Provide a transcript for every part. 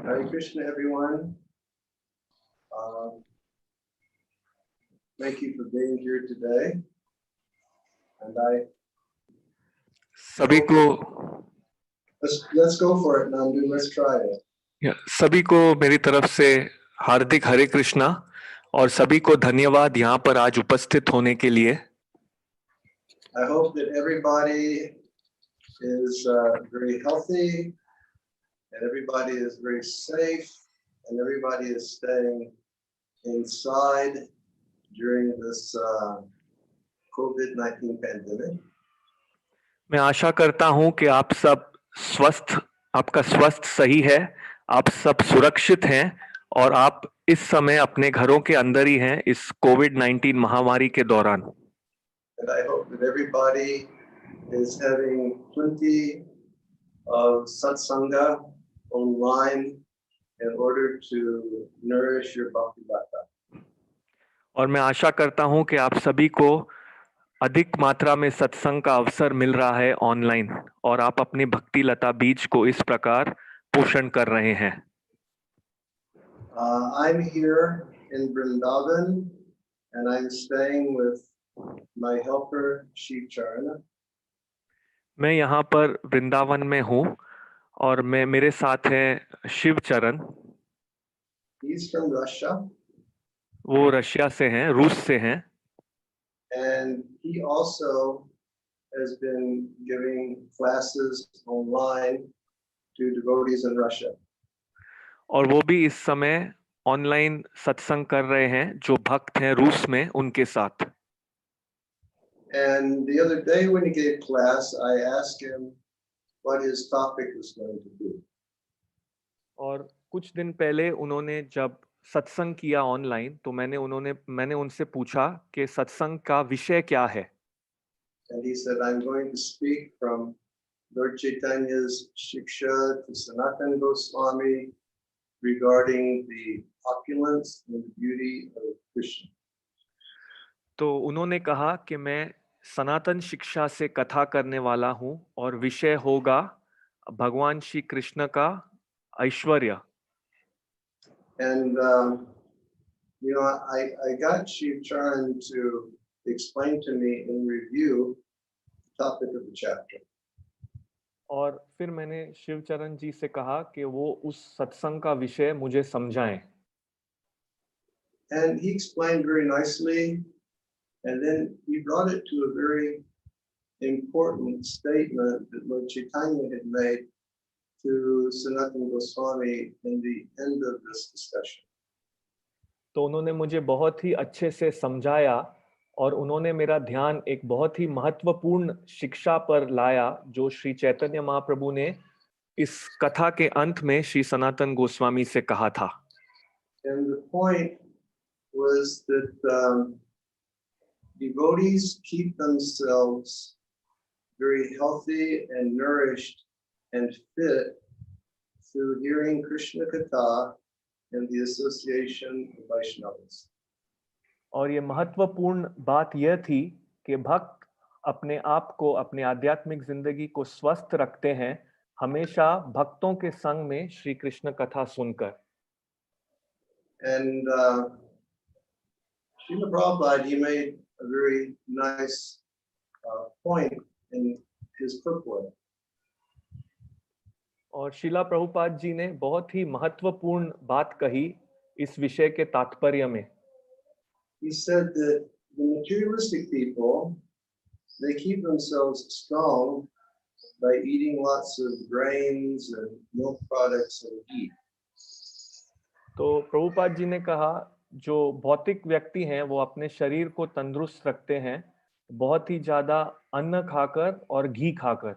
Hare Krishna, everyone. Thank you for being here today. And सभी को let's go for it, Nandu. Let's try it. सभी को मेरी तरफ से हार्दिक हरे कृष्णा और सभी को धन्यवाद यहाँ पर आज उपस्थित होने के लिए। I hope that everybody is very healthy and everybody is very safe and everybody is staying inside during this COVID-19 pandemic. मैं आशा करता हूँ कि आप सब स्वस्थ, आपका स्वास्थ्य सही है, आप सब सुरक्षित हैं और आप इस समय अपने घरों के अंदर ही हैं इस कोविड-19 महामारी के दौरान। And I hope that everybody is having plenty of satsanga online in order to nourish your bhakti lata. और मैं आशा करता हूं कि आप सभी को अधिक मात्रा में सत्संग का अवसर मिल रहा है ऑनलाइन और आप अपनी भक्ति लता बीज को इस प्रकार पोषण कर रहे हैं। I'm here in Vrindavan and I'm staying with my helper Shiv Charana. मैं यहाँ पर वृंदावन में हूँ और मेरे साथ है शिव चरण। He's from Russia. वो रशिया से हैं, रूस से हैं। And he also has been giving classes online to devotees in Russia. और वो भी इस समय ऑनलाइन सत्संग कर रहे हैं जो भक्त हैं रूस में उनके साथ। And the other day when he gave class, I asked him what his topic was going to be. और कुछ दिन पहले उन्होंने जब सत्संग किया ऑनलाइन तो मैंने उनसे पूछा कि सत्संग का विषय क्या है। And he said, I'm going to speak from Lord Chaitanya's Shiksha to Sanatana Goswami regarding the opulence and the beauty of Krishna. तो उन्होंने कहा कि मैं सनातन शिक्षा से कथा करने वाला हूँ और विषय होगा भगवान श्री कृष्ण का ऐश्वर्य। And I got Shiv Charan to explain to me in review the topic of the chapter. और फिर मैंने शिव चरण जी से कहा कि वो उस सत्संग का विषय मुझे समझाएं। And he explained very nicely, and then he brought it to a very important statement that Lord Chaitanya had made to Sanatana Goswami in the end of this discussion. तो उन्होंने मुझे बहुत ही अच्छे से समझाया और उन्होंने मेरा ध्यान एक बहुत ही महत्वपूर्ण शिक्षा पर लाया जो श्री चैतन्य महाप्रभु ने इस कथा के अंत में श्री सनातन गोस्वामी से कहा था। And the point was that devotees keep themselves very healthy and nourished and fit through hearing Krishna Katha and the association of Vaishnavas. और ये महत्वपूर्ण बात यह थी कि भक्त अपने आप को अपने आध्यात्मिक जिंदगी को स्वस्थ रखते हैं हमेशा भक्तों के संग में श्री कृष्ण कथा सुनकर। And Srila Prabhupada, he made a very nice point in his purport. और शिला प्रभुपाद जी ने बहुत ही महत्वपूर्ण बात कही इस विषय के तात्पर्य में। He said that the materialistic people, they keep themselves strong by eating lots of grains and milk products and ghee. तो प्रभुपाद जी ने कहा जो भौतिक व्यक्ति हैं वो अपने शरीर को तंदुरुस्त रखते हैं बहुत ही ज्यादा अन्न खाकर और घी खाकर।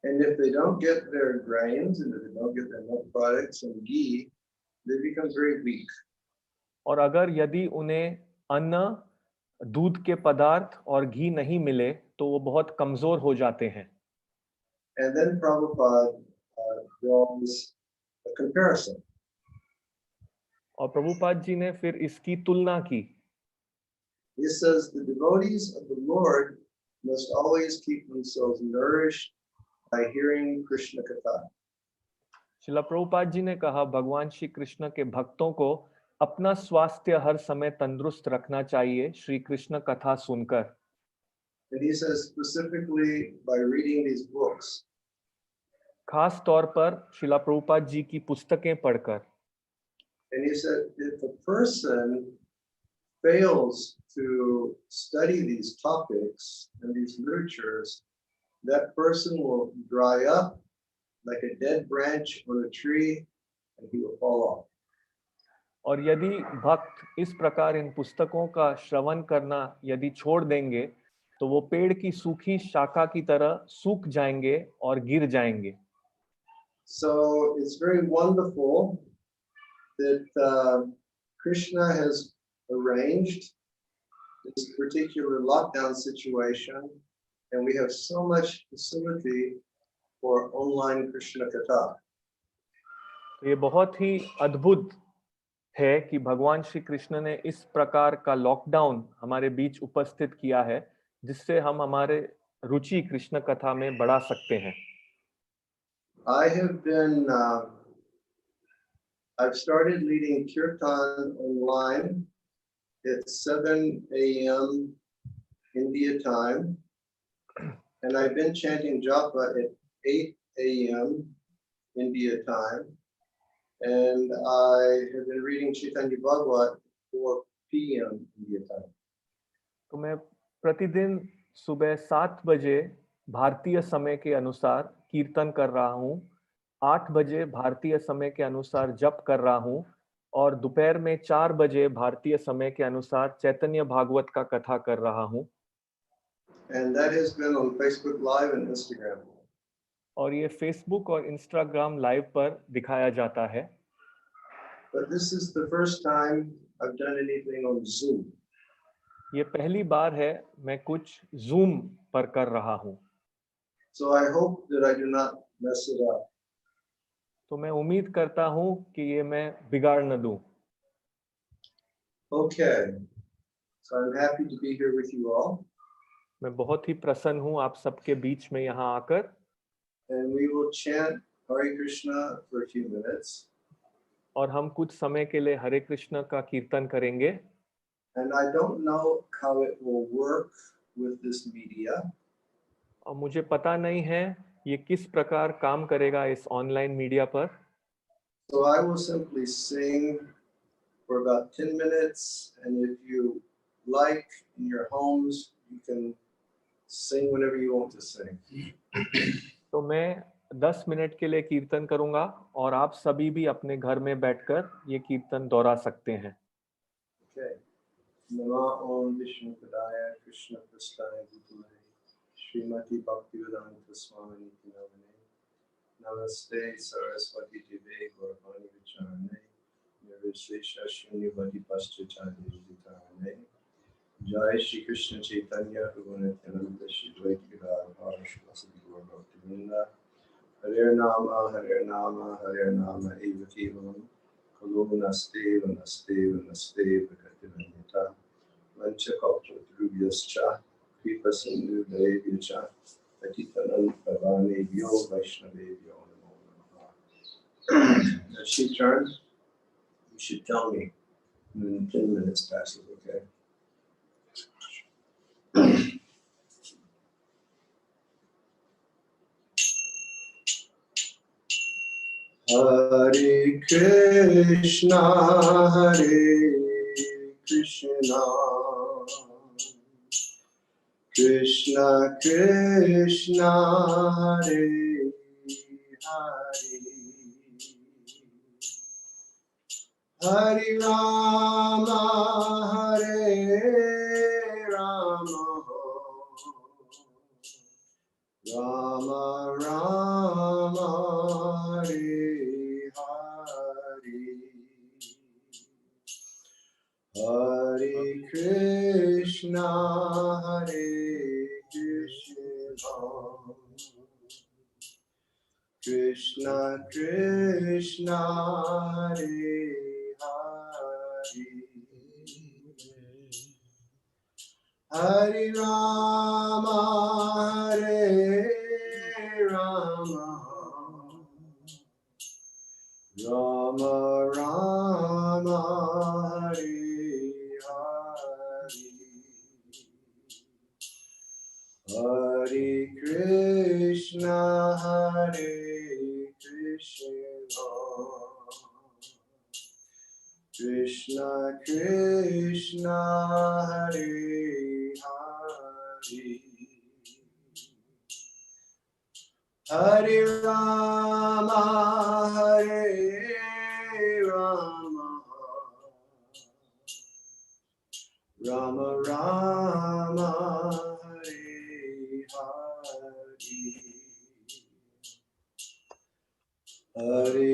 And if they don't get their grains and if they don't get their milk products and ghee, they become very weak. और अगर यदि उन्हें अन्न, दूध के पदार्थ और घी नहीं मिले तो वो बहुत कमजोर हो जाते हैं। And then Prabhupada draws a comparison. और प्रभुपाद जी ने फिर इसकी तुलना की। He says the devotees of the Lord must always keep themselves nourished by hearing Krishna Katha. शिला प्रभुपाद जी ने कहा भगवान श्री कृष्ण के भक्तों को अपना स्वास्थ्य हर समय तंदुरुस्त रखना चाहिए श्री कृष्ण कथा सुनकर। And he says specifically by reading these books. खास तौर पर शिला प्रभुपाद जी की पुस्तकें पढ़कर। And he said if a person fails to study these topics and these literatures, that person will dry up like a dead branch on a tree and he will fall off. और यदि भक्त इस प्रकार इन पुस्तकों का श्रवण करना यदि छोड़ देंगे तो वो पेड़ की सूखी शाखा की तरह सूख जाएंगे और गिर जाएंगे। So it's very wonderful that Krishna has arranged this particular lockdown situation, and we have so much facility for online Krishna Katha. तो ये बहुत ही अद्भुत है कि भगवान श्री कृष्ण ने इस प्रकार का लॉकडाउन हमारे बीच उपस्थित किया है जिससे हम हमारे रुचि कृष्ण कथा में बढ़ा सकते हैं। I've started leading kirtan online at 7 a.m. India time, and I've been chanting japa at 8 a.m. India time, and I have been reading Chaitanya Bhagavat at 4 p.m. India time. तो मैं प्रतिदिन सुबह 7 बजे भारतीय समय के अनुसार कीर्तन कर रहा हूँ, 8 बजे भारतीय समय के अनुसार जप कर रहा हूँ और दोपहर में 4 बजे भारतीय समय के अनुसार चैतन्य भागवत का कथा कर रहा हूँ। And that has been on Facebook Live and Instagram. और ये फेसबुक और इंस्टाग्राम लाइव पर दिखाया जाता है। But this is the first time I've done anything on Zoom. ये पहली बार है मैं कुछ जूम पर कर रहा हूँ। So I hope that I do not mess it up. तो मैं उम्मीद करता हूँ कि ये मैं बिगाड़ न दूं। Okay, so I'm happy to be here with you all. मैं बहुत ही प्रसन्न हूँ आप सबके बीच में यहाँ आकर। And we will chant Hare Krishna for a few minutes. और हम कुछ समय के लिए हरे कृष्ण का कीर्तन करेंगे। And I don't know how it will work with this media. और मुझे पता नहीं है ये किस प्रकार काम करेगा इस ऑनलाइन मीडिया पर। So I will simply sing for about 10 minutes, and if you like in your homes, you can sing whenever you want to sing. तो मैं 10 मिनट के लिए कीर्तन करूंगा और आप सभी भी अपने घर में बैठकर ये कीर्तन दोहरा सकते हैं। Okay. Nama Om Vishnu Padaya Krishna Prasthaya Bhutale Srimati Bhaktivedanta Swami Niti Namane Namaste Saraswati Deve Gauravani Vicharane Nirvishesha Shunyavati Paschacharya Vitarane Jai Shri Krishna Chaitanya Prabhu Nityananda Shri Dvaita Gadadhara Srivasadi Gaura Bhaktivinoda Hare Nama Eva Kevalam Kalu Naste Naste Bhaktivedanta Vanchakalpatarubhyascha Kripa Sindhu Devyacha Patitanam Pavanebhyo Vaishnavebhyo Namo Namaha. As she turns, you should tell me when 10 minutes passes, okay? Hare Krishna Krishna Krishna Hare Hare Hare Rama Rama Rama Hare Hare Hare Krishna Krishna Krishna Hare Hare Hare Rama Rama Rama Hare Hare Hare Krishna Krishna Krishna Hare Hare Hare Rama Rama Rama Hare Hare Hare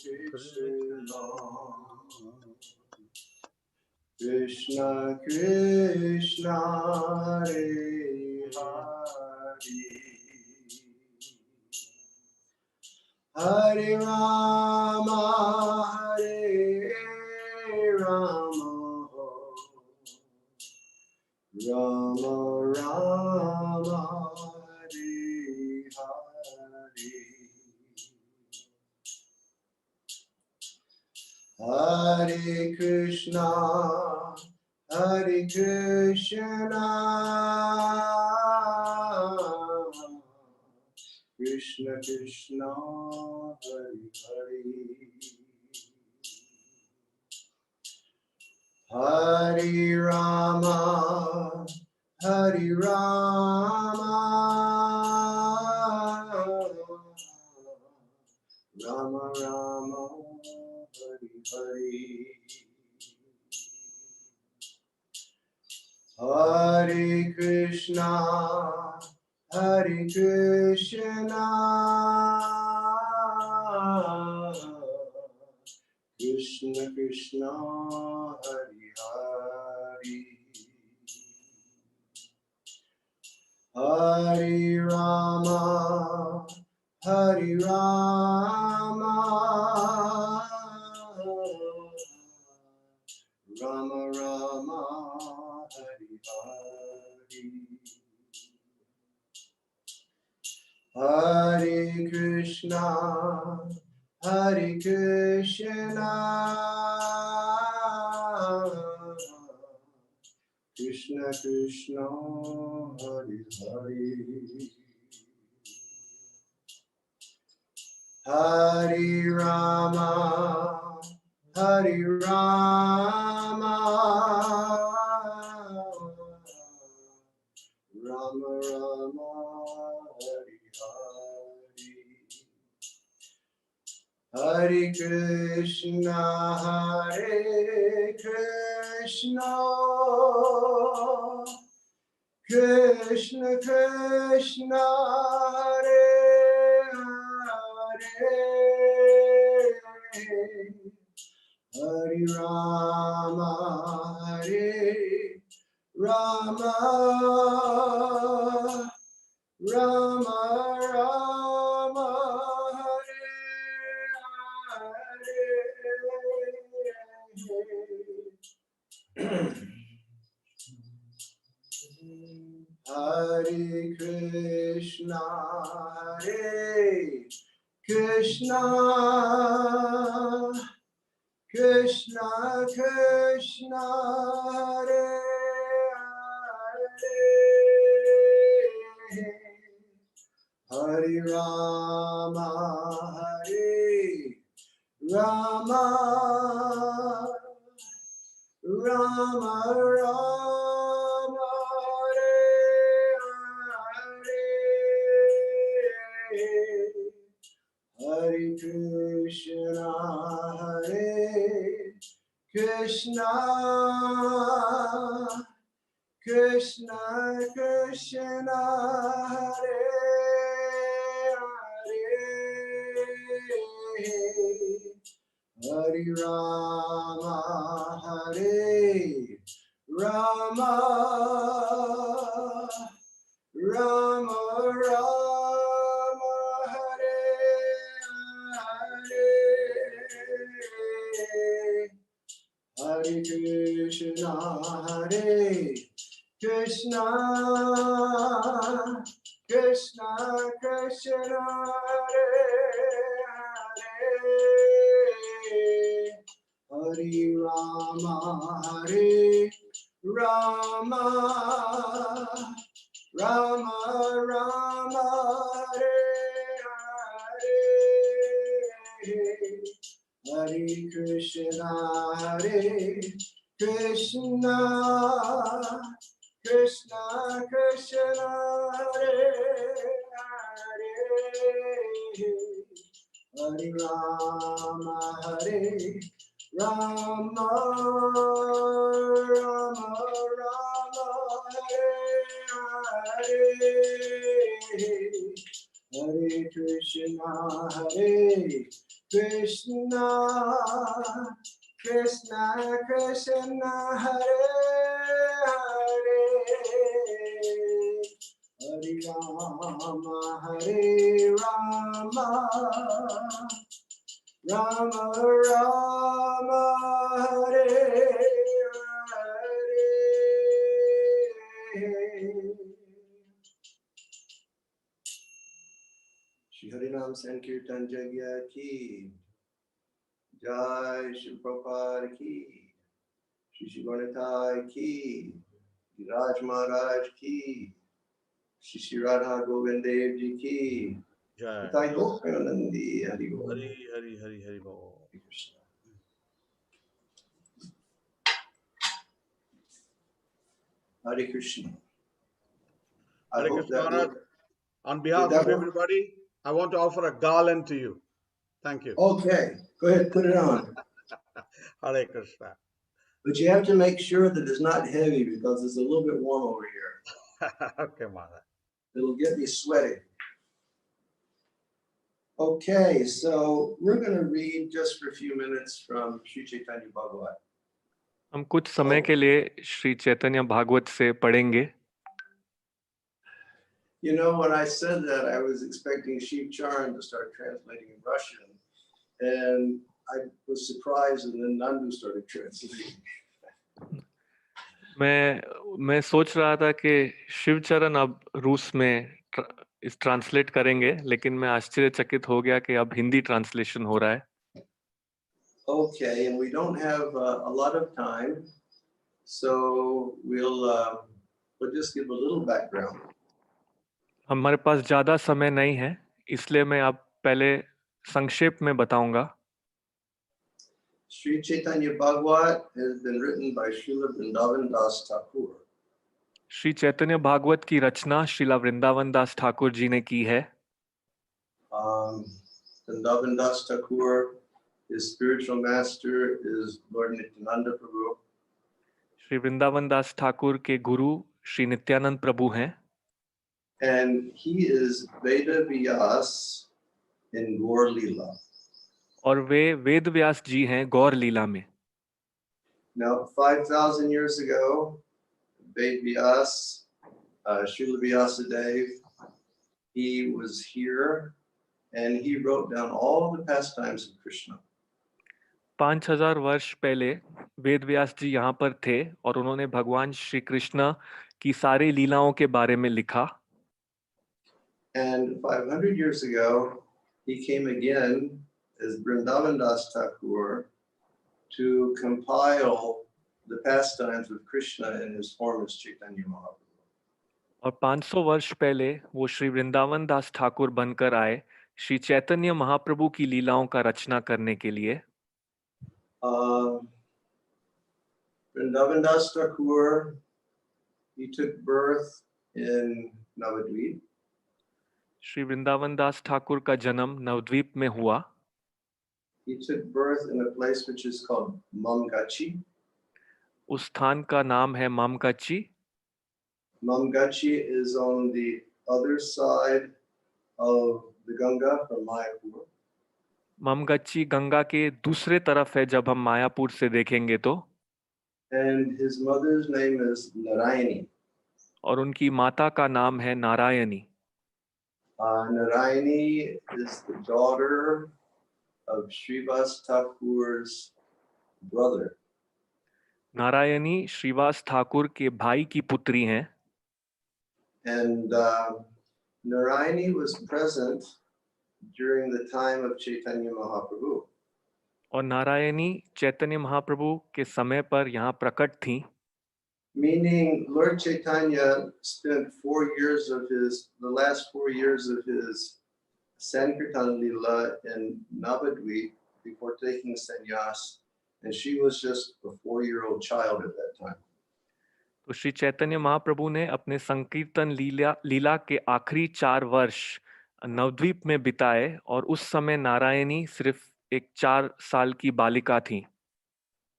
Krishna Krishna Krishna Hare Hare Hare Rama Rama Rama Hare Hare Hare Krishna Krishna Krishna Hare Hare Hare Rama Rama Rama Hare Hare Hare Krishna Krishna Krishna Hare Hare Hare Rama Rama Rama Hare Hare Krishna Krishna Krishna Hare Hare Hare Rama Rama Rama Hare Hare Krishna Krishna Krishna Hare Hare Rama Rama Rama Rama Hare Krishna Krishna Krishna Hare Hare Rama Rama Rama Rama Hare Krishna Krishna Krishna Krishna Hare Hare Rama Rama Rama Rama Hare Hare Krishna Krishna Krishna Krishna Hare Hare Hare Rama Rama Rama Rama Hare Hare Hare Krishna Krishna Krishna Krishna Hare Hare Hare Rama Rama Rama Rama Hare Hare Hare Krishna Krishna Krishna Krishna Hare Hare Hare Rama Rama Rama Hare Hare Shri Harinam Sankirtan Jagya ki Jai Shri Prabhupada ki Shri Shri Gaunatai ki Raj Maharaj ki Shri Shri Radha Govind Dev Ji ki Jai. Nitai Gopanandi Hari Bol. Hari Hari Hari Hari Bol. Hare Krishna. Hare Krishna. I Hare hope Krishna that Maharaj. worked. On behalf Did that of work? everybody, I want to offer a garland to you. Thank you. Okay, go ahead, put it on. Hare Krishna. But you have to make sure that it's not heavy because it's a little bit warm over here. Okay, Maharaj. It'll get me sweaty. Okay, so we're going to read just for a few minutes from Sri Chaitanya Bhagavat. हम कुछ समय के लिए श्री चैतन्य भागवत से पढ़ेंगे. You know, when I said that, I was expecting Shiv Charan to start translating in Russian, and I was surprised, and then Nandu started translating. मैं सोच रहा था कि शिवचरण अब रूस में इस ट्रांसलेट करेंगे, लेकिन मैं आश्चर्यचकित हो गया कि अब हिंदी ट्रांसलेशन हो रहा है. Okay, and we don't have a lot of time, so we'll just give a little background. हमारे पास ज्यादा समय नहीं है, इसलिए मैं अब पहले संक्षेप में बताऊंगा. Sri Chaitanya Bhagavat has been written by Srila Vrindavan Das Thakur. Shri Chaitanya Bhagavat की रचना श्रीला वृंदावन दास ठाकुर जी ने की है. Vrindavan Das Thakur, his spiritual master is Lord Nityananda Prabhu. Shri Vrindavan दास ठाकुर के गुरु श्री नित्यानंद प्रभु हैं. And he is Veda Vyas in Gaur Leela. और वे वेद व्यास जी हैं गौर लीला में. Now, 5,000 years ago, Ved Vyas, Srila Vyasadeva, he was here and he wrote down all the pastimes of Krishna. 5000 वर्ष पहले वेद व्यास जी यहाँ पर थे और उन्होंने भगवान श्री कृष्ण की सारी लीलाओं के बारे में लिखा. And 500 years ago, he came again as Vrindavan Das Thakur to compile the pastimes of Krishna in his form as Chaitanya Mahaprabhu. और 500 वर्ष पहले वो श्री वृंदावन दास ठाकुर बनकर आए श्री चैतन्य महाप्रभु की लीलाओं का रचना करने के लिए. Vrindavan Das Thakur, he took birth in Navadvip. Shri Vrindavan दास ठाकुर का जन्म नवद्वीप में हुआ. He took birth in a place which is called Mamgachi. उस स्थान का नाम है ममकच्ची. Mamgachi is on the other side of the Ganga from Mayapur. ममगच्ची Ganga के दूसरे तरफ है जब हम मायापुर से देखेंगे तो. And his mother's name is Narayani. और उनकी माता का नाम है Narayani. Narayani is the daughter of Srivas Thakur's brother. Narayani Shrivas Thakur के भाई की पुत्री हैं. And Narayani was present during the time of Chaitanya Mahaprabhu. और नारायणी चैतन्य महाप्रभु के समय पर यहाँ प्रकट थी, Meaning Lord Chaitanya spent the last 4 years of his Sankirtan Leela in Navadvip before taking sannyas, and she was just a 4-year-old child at that time. तो श्री चैतन्य महाप्रभु ने अपने संकीर्तन लीला के आखिरी 4 वर्ष नवद्वीप में बिताए और उस समय नारायणी सिर्फ एक 4 साल की बालिका थी।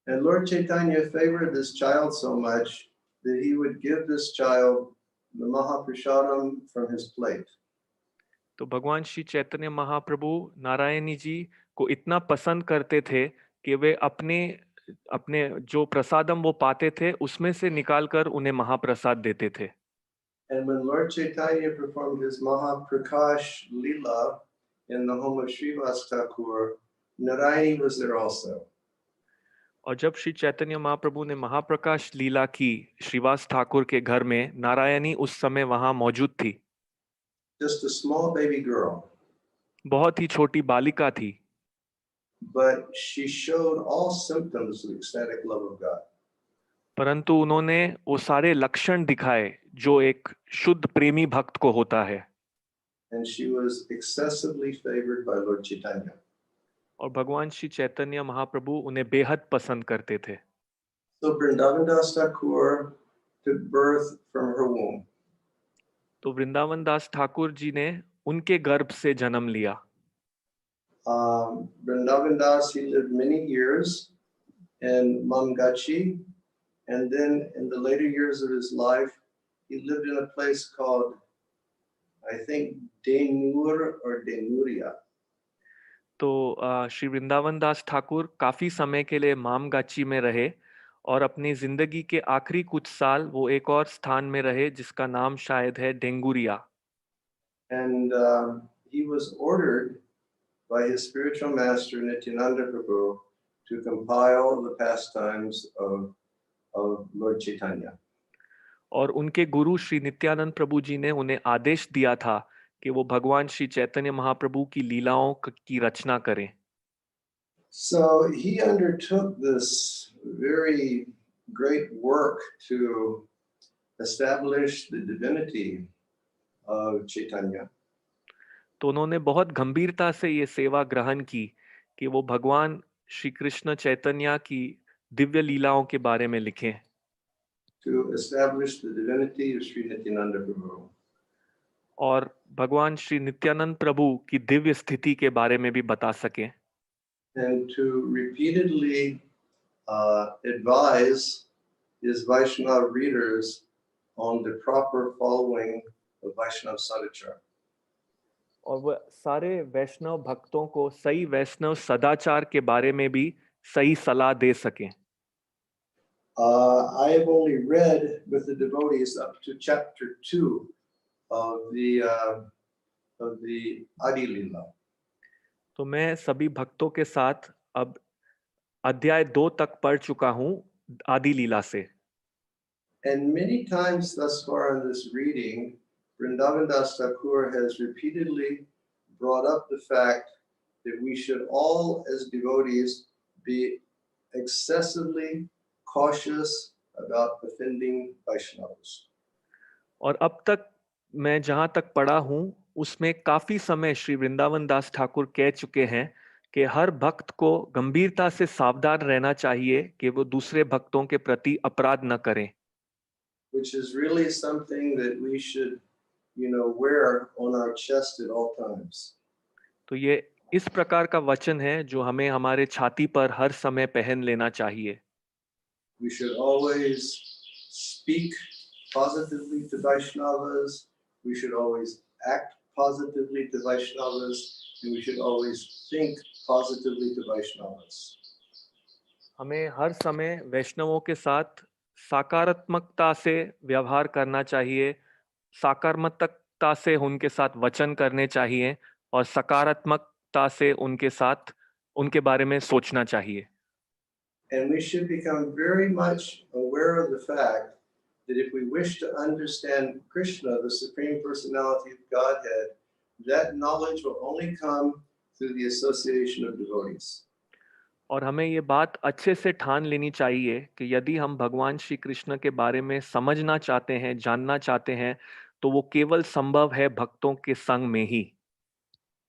And Lord Chaitanya favored this child so much that he would give this child the Mahaprasadam from his plate. तो भगवान श्री चैतन्य महाप्रभु नारायणी जी को इतना पसंद करते थे कि वे अपने जो प्रसादम वो पाते थे उसमें से निकालकर उन्हें महाप्रसाद देते थे। And when Lord Chaitanya performed his Mahaprakash Leela in the home of Srivas Thakur, Narayani was there also. और जब श्री चैतन्य महाप्रभु ने महाप्रकाश लीला की श्रीवास ठाकुर के घर में, नारायणी उस समय वहां मौजूद थी। Just a small baby girl. बहुत ही छोटी बालिका थी, but she showed all symptoms of ecstatic love of God. परंतु उन्होंने वो सारे लक्षण दिखाए जो एक शुद्ध प्रेमी भक्त को होता है। And she was excessively favored by Lord Chaitanya. और भगवान श्री चैतन्य महाप्रभु उन्हें बेहद पसंद करते थे। So Vrindavan Das Thakur took birth from her womb. तो वृंदावन दास ठाकुर जी ने उनके गर्भ से जन्म लिया। Vrindavan Das, he lived many years in Mamgachi, and then in the later years of his life, he lived in a place called, I think, Denur or Denuria. तो श्री वृंदावन दास ठाकुर काफी समय के लिए मामगाची में रहे और अपनी जिंदगी के आखिरी कुछ साल वो एक और स्थान में रहे जिसका नाम शायद है डेंगुरिया। And he was ordered by his spiritual master Nityananda Prabhu to compile the pastimes of Lord Chaitanya. और उनके गुरु श्री नित्यानंद प्रभु जी ने उन्हें आदेश दिया था कि वो भगवान श्री चैतन्य महाप्रभु की लीलाओं की रचना करें। So he undertook this very great work to establish the divinity of Chaitanya. तो उन्होंने बहुत गंभीरता से ये सेवा ग्रहण की कि वो भगवान श्री कृष्ण चैतन्य की दिव्य लीलाओं के बारे में लिखें। To establish the divinity of Sri Nityananda Prabhu. और भगवान श्री नित्यानंद प्रभु की दिव्य स्थिति के बारे में भी बता सके। And to repeatedly advise his Vaishnava readers on the proper following of Vaishnava Sadachara. और वह सारे वैष्णव भक्तों को सही वैष्णव सदाचार के बारे में भी सही सलाह दे सके। I have only read with the devotees up to chapter 2 of the Adi Leela. तो मैं सभी भक्तों के साथ अब अध्याय 2 तक पढ़ चुका हूँ आदि लीला से। And many times thus far in this reading, Vrindavan Das Thakur has repeatedly brought up the fact that we should all as devotees be excessively cautious about offending Vaishnavas. और अब तक मैं जहाँ तक पढ़ा हूँ उसमें काफी समय श्री वृंदावन दास ठाकुर कह चुके हैं कि हर भक्त को गंभीरता से सावधान रहना चाहिए कि वो दूसरे भक्तों के प्रति अपराध न करें। Which is really something that we should, wear on our chest at all times. तो ये इस प्रकार का वचन है जो हमें हमारे छाती पर हर समय पहन लेना चाहिए। We should always speak positively to Vaishnavas. We should always act positively to Vaishnavas, and we should always think positively to Vaishnavas. हमें हर समय वैष्णवों के साथ सकारात्मकता से व्यवहार करना चाहिए, सकारात्मकता से उनके साथ वचन करने चाहिए और सकारात्मकता से उनके साथ उनके बारे में सोचना चाहिए। And we should become very much aware of the fact that if we wish to understand Krishna, the Supreme Personality of Godhead, that knowledge will only come through the association of devotees. और हमें ये बात अच्छे से ठान लेनी चाहिए कि यदि हम भगवान श्री कृष्ण के बारे में समझना चाहते हैं, जानना चाहते हैं, तो वो केवल संभव है भक्तों के संग में ही।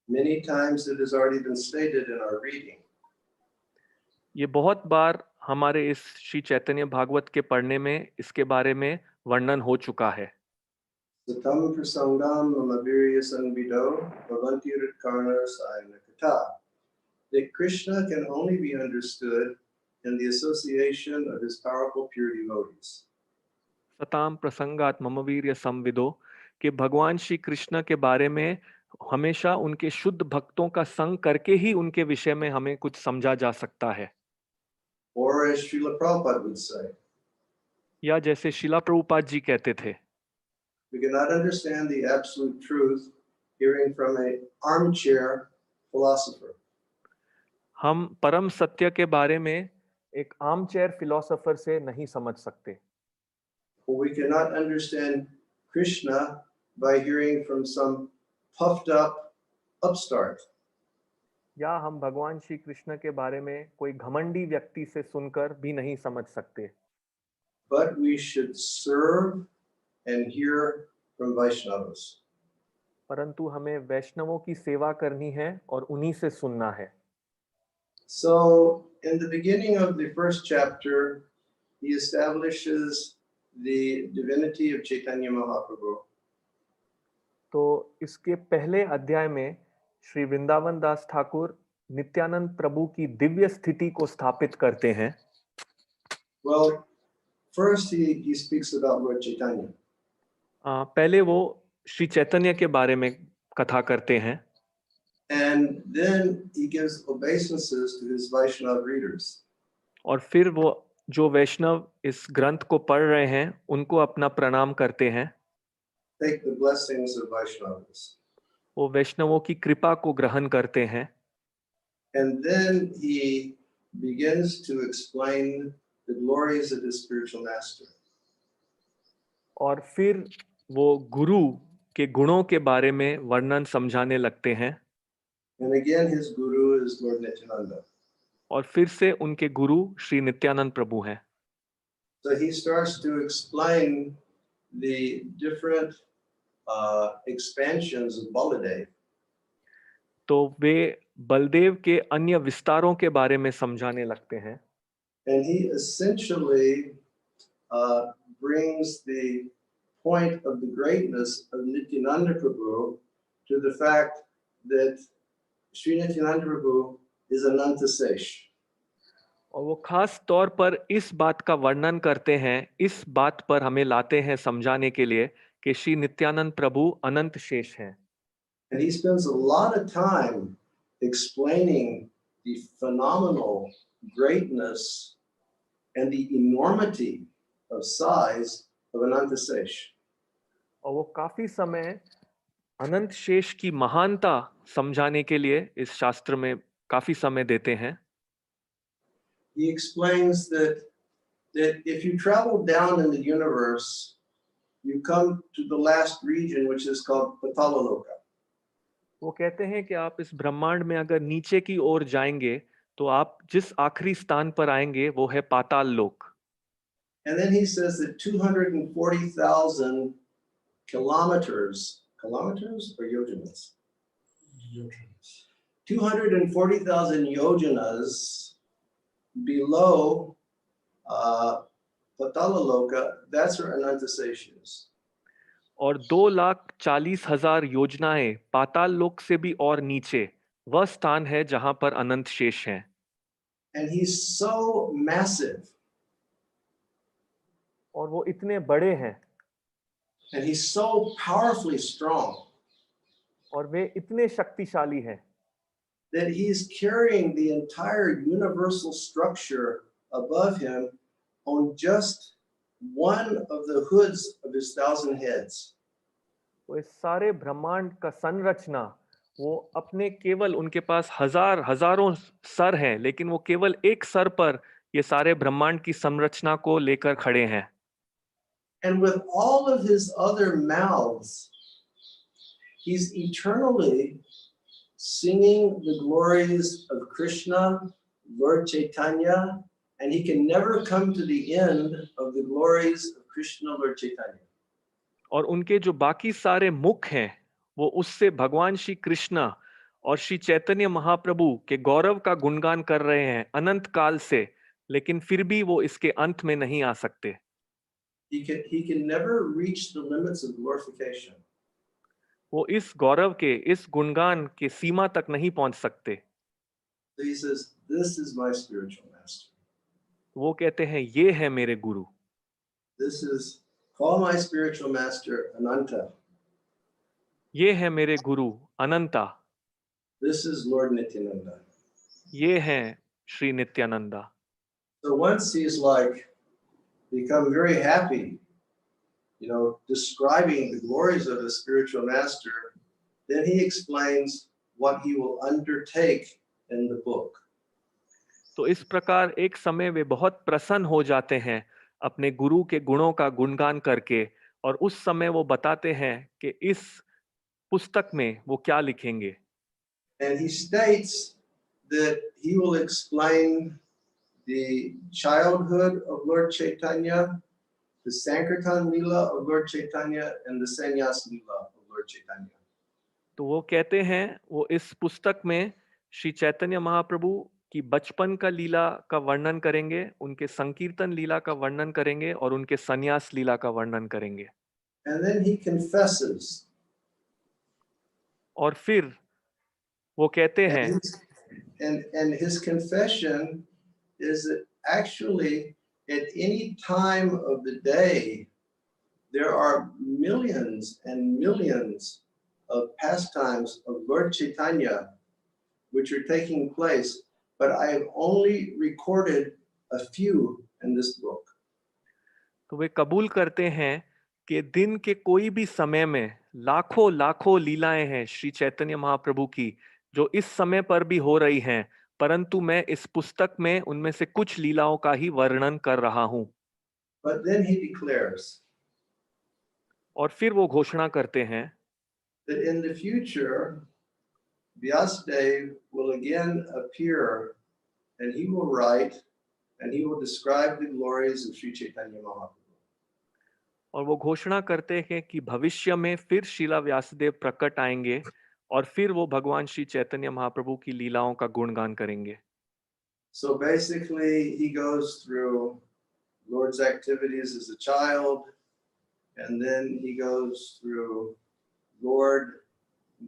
Many times it has already been stated in our reading. ये बहुत बार हमारे इस श्री चैतन्य भागवत के पढ़ने में इसके बारे में वर्णन हो चुका है। Satam prasangam mamavirya sanvido bhavanti utkarna sayana kata. That Krishna can only be understood in the association of his powerful pure devotees. सताम प्रसंगात मम वीर्य संविदो कि भगवान श्री कृष्ण के बारे में हमेशा उनके शुद्ध भक्तों का संग करके ही उनके विषय में हमें कुछ समझा जा सकता है। Or as Srila Prabhupada would say, या जैसे शिला प्रभुपाद जी कहते थे, we cannot understand the absolute truth hearing from an armchair philosopher. हम परम सत्य के बारे में एक आर्मचेयर फिलोसोफर से नहीं समझ सकते। Or we cannot understand Krishna by hearing from some puffed up upstart. या हम भगवान श्री कृष्ण के बारे में कोई घमंडी व्यक्ति से सुनकर भी नहीं समझ सकते। But we should serve and hear from Vaishnavas. परंतु हमें वैष्णवों की सेवा करनी है और उन्हीं से सुनना है। So, in the beginning of the first chapter, he establishes the divinity of Chaitanya Mahaprabhu. तो इसके पहले अध्याय में श्री वृंदावन दास ठाकुर नित्यानंद प्रभु की दिव्य स्थिति को स्थापित करते हैं। Well, first he speaks about Lord Chaitanya. पहले वो श्री चैतन्य के बारे में कथा करते हैं। And then he gives obeisances to his Vaishnava readers. और फिर वो जो वैष्णव इस ग्रंथ को पढ़ रहे हैं उनको अपना प्रणाम करते हैं। Take the blessings of Vaishnavas. वो वैष्णवों की कृपा को ग्रहण करते हैं। And then he begins to explain the glories of his spiritual master. और फिर वो गुरु के गुणों के बारे में वर्णन समझाने लगते हैं। And again, his guru is Lord Nityananda. और फिर से उनके गुरु श्री नित्यानंद प्रभु हैं। So he starts to explain the different expansions of Baladev. तो वे बलदेव के अन्य विस्तारों के बारे में समझाने लगते हैं। And he essentially brings the point of the greatness of Nityananda Prabhu to the fact that Sri Nityananda Prabhu is Ananta Sesh. और वो खास तौर पर इस बात का वर्णन करते हैं, इस बात पर हमें लाते हैं समझाने के लिए कि श्री नित्यानंद प्रभु अनंत शेष हैं। And he spends a lot of time explaining the phenomenal greatness and the enormity of size of Ananta Sesh. और वो काफी समय अनंत शेष की महानता समझाने के लिए इस शास्त्र में काफी समय देते हैं। He explains that if you travel down in the universe, you come to the last region, which is called Patalaloka. वो कहते हैं कि आप इस ब्रह्मांड में अगर नीचे की ओर जाएंगे तो आप जिस आखिरी स्थान पर आएंगे वो है पाताल लोक। And then he says that 240,000 kilometers or yojanas? 240,000 yojanas below Patalaloka, that's where Ananta Sesh is. और 2,40,000 योजनाएं पाताल लोक से भी और नीचे वह स्थान है जहां पर अनंत शेष हैं। And he's so massive. और वो इतने बड़े हैं। And he's so powerfully strong. और वे इतने शक्तिशाली हैं। That he's carrying the entire universal structure above him on just one of the hoods of his 1,000 heads. वो इस सारे ब्रह्मांड का संरचना वो अपने केवल उनके पास हजारों सर हैं, लेकिन वो केवल एक सर पर ये सारे ब्रह्मांड की संरचना को लेकर खड़े हैं। And with all of his other mouths, he's eternally singing the glories of Krishna, Lord Chaitanya, and he can never come to the end of the glories of Krishna, Lord Chaitanya. और उनके जो बाकी सारे मुख हैं वो उससे भगवान श्री कृष्ण और श्री चैतन्य महाप्रभु के गौरव का गुणगान कर रहे हैं अनंत काल से, लेकिन फिर भी वो इसके अंत में नहीं आ सकते। He can never reach the limits of glorification. वो इस गौरव के, इस गुणगान के सीमा तक नहीं पहुंच सकते। So he says, this is my spiritual master. वो कहते हैं ये है मेरे गुरु। This is, call my spiritual master Ananta. ये है मेरे गुरु अनंता। This is Lord Nityananda. ये हैं Shri Nityananda. So once he's like become very happy, describing the glories of the spiritual master, then he explains what he will undertake in the book. तो इस प्रकार एक समय वे बहुत प्रसन्न हो जाते हैं अपने गुरु के गुणों का गुणगान करके, और उस समय वो बताते हैं कि इस पुस्तक में वो क्या लिखेंगे। And he states that he will explain the childhood of Lord Chaitanya, the Sankirtan Leela of Lord Chaitanya, and the Sannyas Leela of Lord Chaitanya. तो वो कहते हैं वो इस पुस्तक में श्री चैतन्य महाप्रभु की बचपन का लीला का वर्णन करेंगे, उनके संकीर्तन लीला का वर्णन करेंगे और उनके संन्यास लीला का वर्णन करेंगे। And then he confesses. और फिर वो कहते हैं, And his confession is that actually at any time of the day there are millions and millions of pastimes of Lord Chaitanya which are taking place, but I have only recorded a few in this book. तो वे कबूल करते हैं कि दिन के कोई भी समय में लाखों लाखों लीलाएं हैं श्री चैतन्य महाप्रभु की जो इस समय पर भी हो रही हैं, परंतु मैं इस पुस्तक में उनमें से कुछ लीलाओं का ही वर्णन कर रहा हूं। But then he declares और फिर वो घोषणा करते हैं that in the future Vyasadeva will again appear and he will write and he will describe the glories of Sri Chaitanya Mahaprabhu. और वो घोषणा करते हैं कि भविष्य में फिर श्रीला व्यासदेव प्रकट आएंगे और फिर वो भगवान श्री चैतन्य महाप्रभु की लीलाओं का गुणगान करेंगे। So basically he goes through Lord's activities as a child, and then he goes through Lord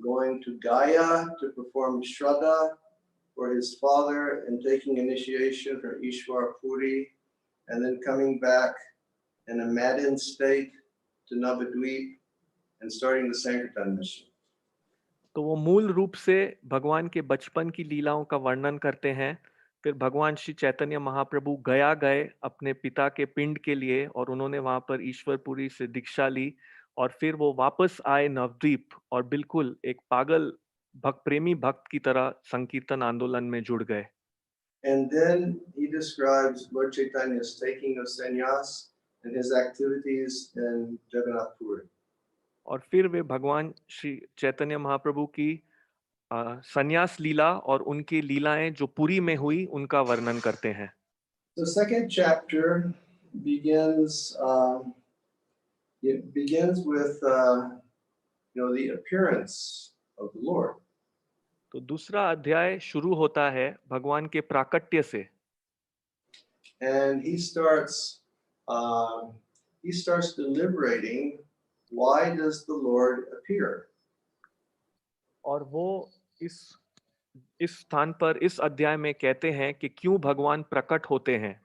going to Gaya to perform Shraddha for his father and taking initiation from Ishwar Puri, and then coming back in a maddened state to Navadvip and starting the Sankirtan mission. तो वो मूल रूप से भगवान के बचपन की लीलाओं का वर्णन करते हैं, फिर भगवान श्री चैतन्य महाप्रभु गया गए अपने पिता के पिंड के लिए और उन्होंने वहां पर ईश्वरपुरी से दीक्षा ली, और फिर वो वापस आए नवद्वीप और बिल्कुल एक पागल प्रेमी भक्त की तरह संकीर्तन आंदोलन में जुड़ गए। And then he describes Lord Chaitanya's taking of sannyas and his activities in Jagannath Puri. और फिर वे भगवान श्री चैतन्य महाप्रभु की संन्यास लीला और उनकी लीलाएं जो पुरी में हुई उनका वर्णन करते हैं। The second chapter begins with the appearance of the Lord. तो दूसरा अध्याय शुरू होता है भगवान के प्राकट्य से। And he starts deliberating, why does the Lord appear? और वो इस स्थान पर इस अध्याय में कहते हैं कि क्यों भगवान प्रकट होते हैं।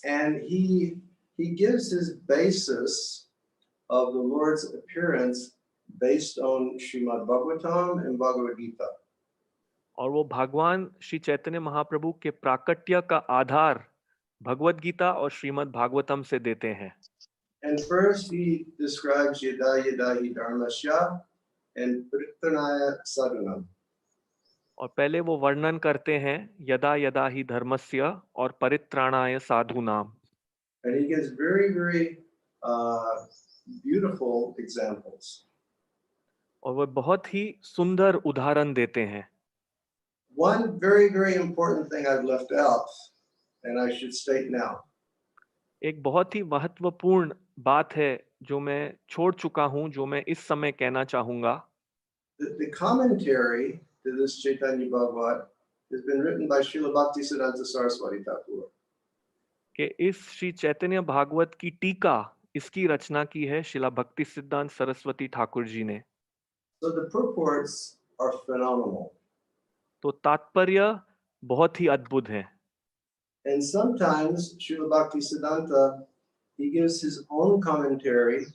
And he gives his basis of the Lord's appearance based on Srimad Bhagavatam and Bhagavad Gita. और वो भगवान श्री चैतन्य महाप्रभु के प्राकट्य का आधार भगवद गीता और श्रीमद् भागवतम से देते हैं। And first he describes yada yada hi dharmasya and prittanaya sadhanam. और पहले वो वर्णन करते हैं यदा यदा ही धर्मस्य और परित्राणाय साधूनाम। And he gives very, very uh, beautiful examples. और वह बहुत ही सुंदर उदाहरण देते हैं. One very, very important thing I've left out, and I should state now. एक बहुत ही महत्वपूर्ण बात है जो मैं छोड़ चुका हूं, जो मैं इस समय कहना चाहूंगा. The commentary to this Chaitanya Bhagavat has been written by Srila Bhaktisiddhanta Saraswati Thakur. कि इस श्री चैतन्य भागवत की टीका इसकी रचना की है शिला भक्ति सिद्धांत सरस्वती ठाकुर जी ने. So the purports are phenomenal. तो तात्पर्य बहुत ही अद्भुत है. And sometimes Srila Bhaktisiddhanta, he gives his own commentary,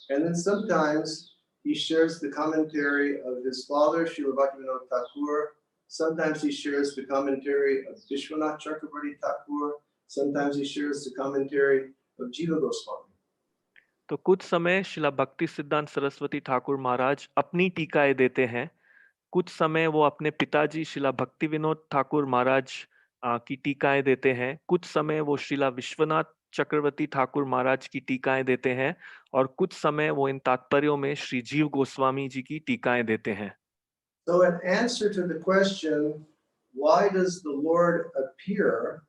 and then sometimes he shares the commentary of his father, Srila Bhaktivinoda Thakur. Sometimes he shares the commentary of Vishwanath Chakrabarti Thakur. Sometimes he shares the commentary of Jiva Goswami. तो कुछ समय शिला भक्ति सिद्धांत सरस्वती ठाकुर महाराज अपनी टीकाएं देते हैं. कुछ समय वो अपने पिताजी शिला भक्ति विनोद ठाकुर महाराज की टीकाएं देते हैं. कुछ समय वो शिला विश्वनाथ चक्रवर्ती ठाकुर महाराज की टीकाएं देते हैं और कुछ समय वो इन तात्पर्यों में श्री जीव गोस्वामी जी की टीकाएं देते हैं. So in answer to the question, why does the Lord appear?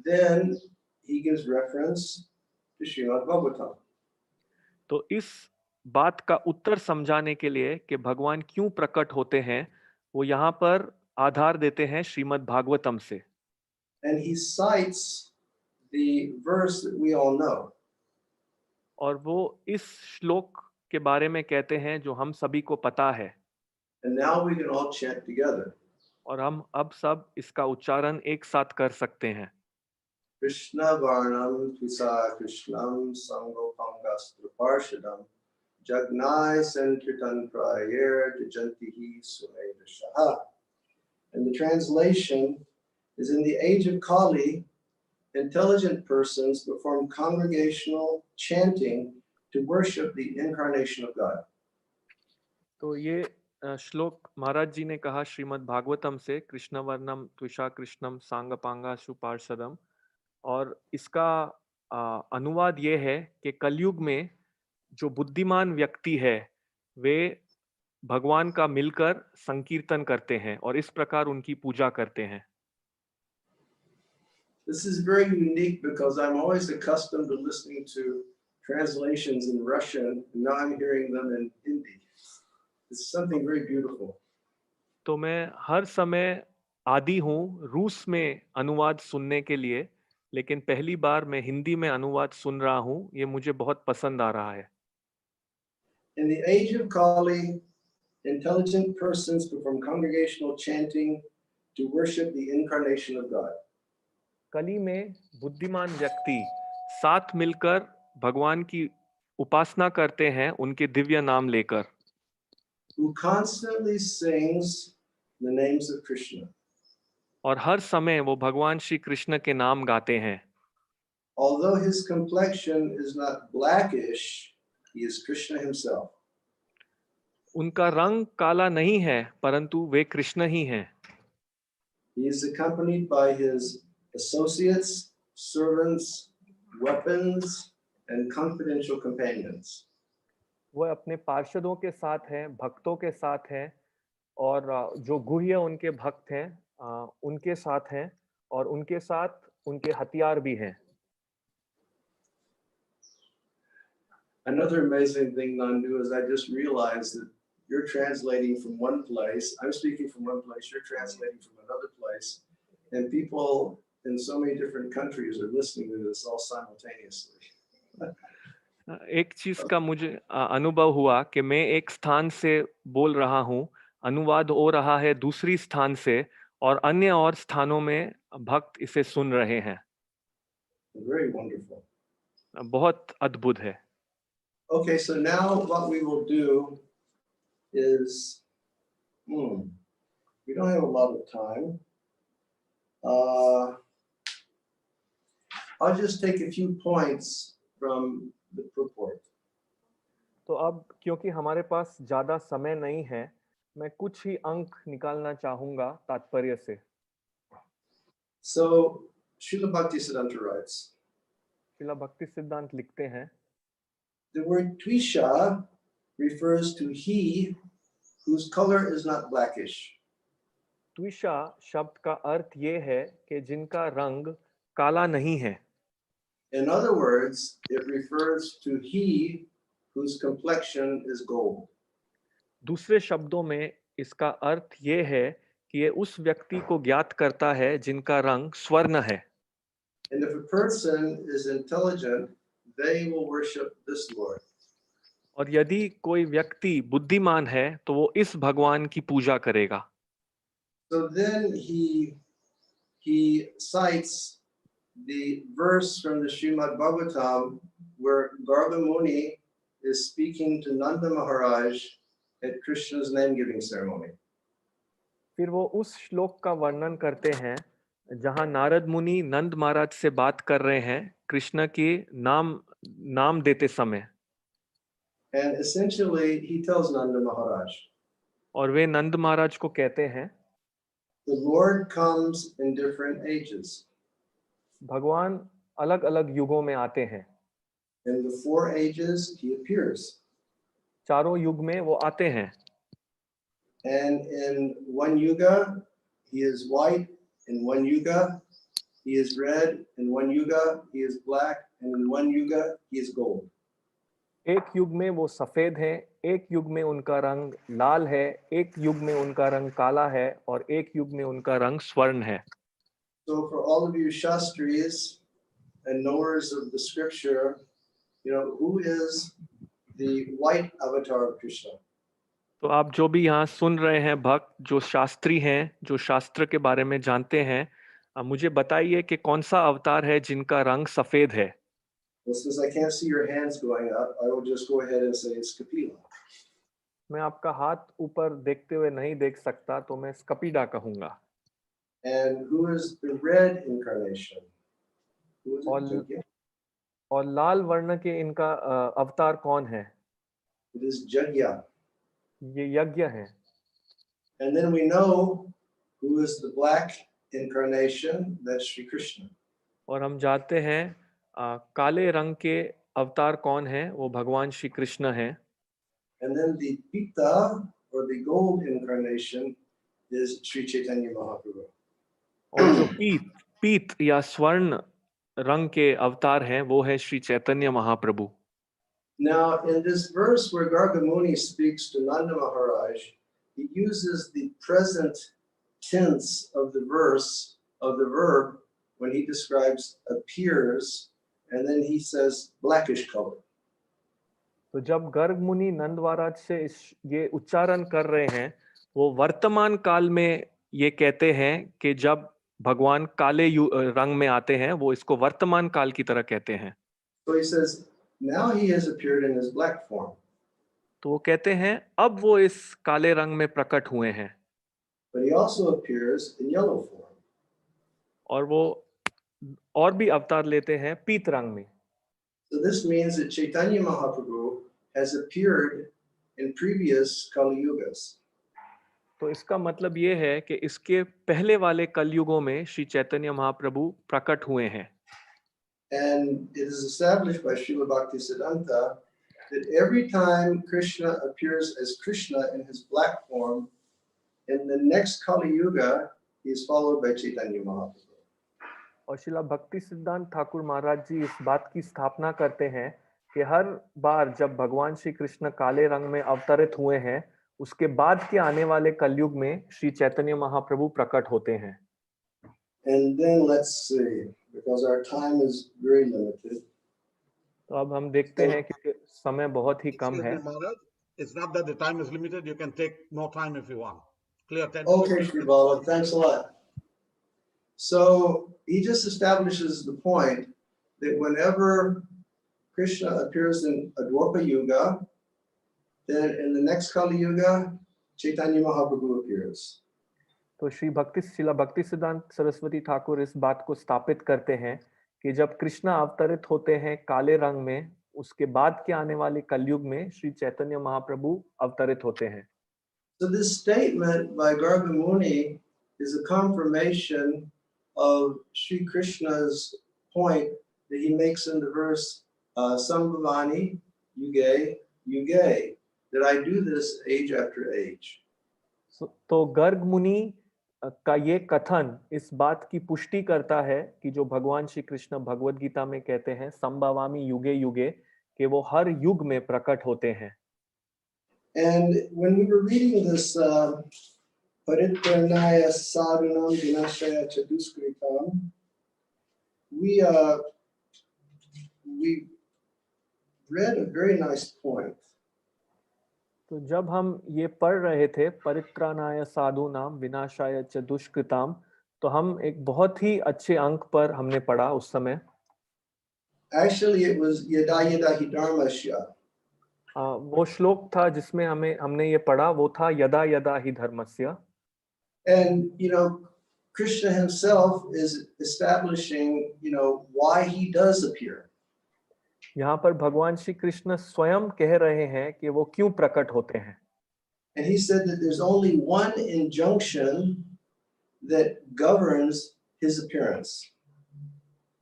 Then he gives reference to Srimad Bhagavatam. तो इस बात का उत्तर समझाने के लिए कि भगवान क्यों प्रकट होते हैं, वो यहाँ पर आधार देते हैं श्रीमद् भागवतम से. And he cites the verse that we all know. और वो इस श्लोक के बारे में कहते हैं जो हम सभी को पता है. And now we can all chant together. और हम अब सब इसका उच्चारण एक साथ कर सकते हैं. Krishna Varnam Tvisa Krishnam Sangopangastra Parshadam Jagnai Sankirtan Prayer Jajantihi Sumedashaha. And the translation is, in the age of Kali, intelligent persons perform congregational chanting to worship the incarnation of God. तो ये श्लोक महाराज जी ने कहा श्रीमद् भागवतम से, कृष्ण वर्णम त्विषा कृष्णम सांगपांगा सुपार्षदम. और इसका अनुवाद ये है कि कलयुग में जो बुद्धिमान व्यक्ति है वे भगवान का मिलकर संकीर्तन करते हैं और इस प्रकार उनकी पूजा करते हैं. This is very unique because I'm always accustomed to listening to translations in Russian, and now I'm hearing them in Hindi. It's something very beautiful. तो मैं हर समय आदी हूँ रूस में अनुवाद सुनने के लिए, लेकिन पहली बार मैं हिंदी में अनुवाद सुन रहा हूँ. ये मुझे बहुत पसंद आ रहा है. In the age of Kali, intelligent persons perform congregational chanting to worship the incarnation of God. कली में बुद्धिमान व्यक्ति साथ मिलकर भगवान की उपासना करते हैं उनके दिव्य नाम लेकर. Who constantly sings the names of Krishna. और हर समय वो भगवान श्री कृष्ण के नाम गाते हैं. Although his complexion is not blackish, he is Krishna himself. उनका रंग काला नहीं है परंतु वे कृष्ण ही हैं. He is accompanied by his associates, servants, weapons, and confidential companions. वह अपने पार्षदों के साथ हैं, भक्तों के साथ हैं और जो गुह्य उनके भक्त हैं उनके साथ हैं और उनके साथ उनके हथियार भी हैं. Another amazing thing, Nandu, is I just realized that you're translating from one place, I'm speaking from one place, you're translating from another place, and people in so many different countries are listening to this all simultaneously. एक चीज का मुझे अनुभव हुआ कि मैं एक स्थान से बोल रहा हूँ, अनुवाद हो रहा है दूसरी स्थान से और अन्य और स्थानों में भक्त इसे सुन रहे हैं. Very wonderful. बहुत अद्भुत है. Okay, so now what we will do is, we don't have a lot of time. I'll just take a few points from the purport. तो अब क्योंकि हमारे पास ज्यादा समय नहीं है, मैं कुछ ही अंक निकालना चाहूंगा तात्पर्य से. So Srila Bhaktisiddhanta writes, शिला भक्ति सिद्धांत लिखते हैं, The word Twisha refers to he whose color is not blackish. त्विषा शब्द का अर्थ ये है कि जिनका रंग काला नहीं है. In other words, it refers to he whose complexion is gold. दूसरे शब्दों में इसका अर्थ ये है कि ये उस व्यक्ति को ज्ञात करता है जिनका रंग स्वर्ण है. And if a person is intelligent, they will worship this Lord. और यदि कोई व्यक्ति बुद्धिमान है तो वो इस भगवान की पूजा करेगा. So then he cites the verse from the Srimad Bhagavatam where Garga Muni is speaking to Nanda Maharaj at Krishna's name-giving ceremony. फिर वो उस श्लोक का वर्णन करते हैं जहां नारद मुनि नंद महाराज से बात कर रहे हैं कृष्ण के नाम देते समय. And essentially, he tells Nanda Maharaj, और वे नंद महाराज को कहते हैं the Lord comes in different ages. भगवान अलग अलग युगों में आते हैं. In the 4 ages, he appears. चारों युग में वो आते हैं. And in one yuga, he is white. In one yuga, he is red. In one yuga, he is black. And in one yuga, he is gold. एक युग में वो सफेद हैं, एक युग में उनका रंग लाल है, एक युग में उनका रंग काला है और एक युग में उनका रंग स्वर्ण है. So for all of you Shastris and knowers of the scripture, who is the white avatar of Krishna? तो आप जो भी यहाँ सुन रहे हैं भक्त जो शास्त्री हैं जो शास्त्र के बारे में जानते हैं, मुझे बताइए कि कौन सा अवतार है जिनका रंग सफेद है. Well, since I can't see your hands going up, I will just go ahead and say it's Kapila. मैं आपका हाथ ऊपर देखते हुए नहीं देख सकता तो मैं कपिला कहूंगा. And who is the red incarnation? Who is it? Jagya? और लाल वर्ण के इनका अवतार कौन है? It is Jagya. ये यज्ञ है. And then we know who is the black incarnation, that's Sri Krishna. और हम जानते हैं काले रंग के अवतार कौन है, वो भगवान श्री कृष्ण है. And then the Pita or the gold incarnation is Sri Chaitanya Mahaprabhu. और जो पीत या स्वर्ण रंग के अवतार हैं वो है Shri Chaitanya Mahaprabhu. Now in this verse where Garga Muni speaks to Nanda Maharaj, he uses the present tense of the verse of the verb when he describes appears, and then he says blackish color. तो जब गर्ग मुनि नंद महाराज से ये उच्चारण कर रहे हैं वो वर्तमान काल में ये कहते हैं कि जब भगवान काले रंग में आते हैं वो इसको वर्तमान काल की तरह कहते हैं. So he says, now he has appeared in his black form. तो वो कहते हैं अब वो इस काले रंग में प्रकट हुए हैं. But he also appears in yellow form. और वो और भी अवतार लेते हैं पीत रंग में. So this means that Chaitanya Mahaprabhu has appeared in previous Kali Yugas. तो इसका मतलब ये है कि इसके पहले वाले कलयुगों में श्री चैतन्य महाप्रभु प्रकट हुए हैं. And it is established by Srila Bhaktisiddhanta that every time Krishna appears as Krishna in his black form, in the next Kali Yuga, he is followed by Chaitanya Mahaprabhu. और श्रीला भक्ति सिद्धांत ठाकुर महाराज जी इस बात की स्थापना करते हैं कि हर बार जब भगवान श्री कृष्ण काले रंग में अवतरित हुए हैं उसके बाद के आने वाले कलयुग में श्री चैतन्य महाप्रभु प्रकट होते हैं. And then let's see, because our time is very limited. तो अब हम देखते हैं कि समय बहुत ही कम है. It's not that the time is limited. You can take more time if you want. Clear 10 Okay, Shri Bala, thanks a lot. So he just establishes the point that whenever Krishna appears in Adwarpa Yuga, then in the next Kali Yuga, Chaitanya Mahaprabhu appears. तो श्रीला भक्ति सिद्धांत सरस्वती ठाकुर इस बात को स्थापित करते हैं कि जब कृष्णा अवतरित होते हैं काले रंग में उसके बाद के आने वाले कलयुग में श्री चैतन्य महाप्रभु अवतरित होते हैं. So this statement by Garga Muni is a confirmation of Sri Krishna's point that he makes in the verse Sambhavani yuge, yuge, that I do this age after age. तो गर्ग मुनि का ये कथन इस बात की पुष्टि करता है कि जो भगवान श्री कृष्ण भगवद गीता में कहते हैं संभवामि युगे युगे, कि वो हर युग में प्रकट होते हैं. And when we were reading this Paritranaya Sadhanam Vinashaya Chaduskritam, we read a very nice point. तो जब हम ये पढ़ रहे थे परित्राणाय साधूनाम विनाशाय च दुष्कृताम, तो हम एक बहुत ही अच्छे अंक पर हमने पढ़ा उस समय. Actually, it was Yada Yada Hi Dharmasya. वो श्लोक था जिसमें हमने ये पढ़ा, वो था यदा यदा हि धर्मस्य. And Krishna himself is establishing, why he does appear. यहाँ पर भगवान श्री कृष्ण स्वयं कह रहे हैं कि वो क्यों प्रकट होते हैं. And he said that there's only one injunction that governs his appearance.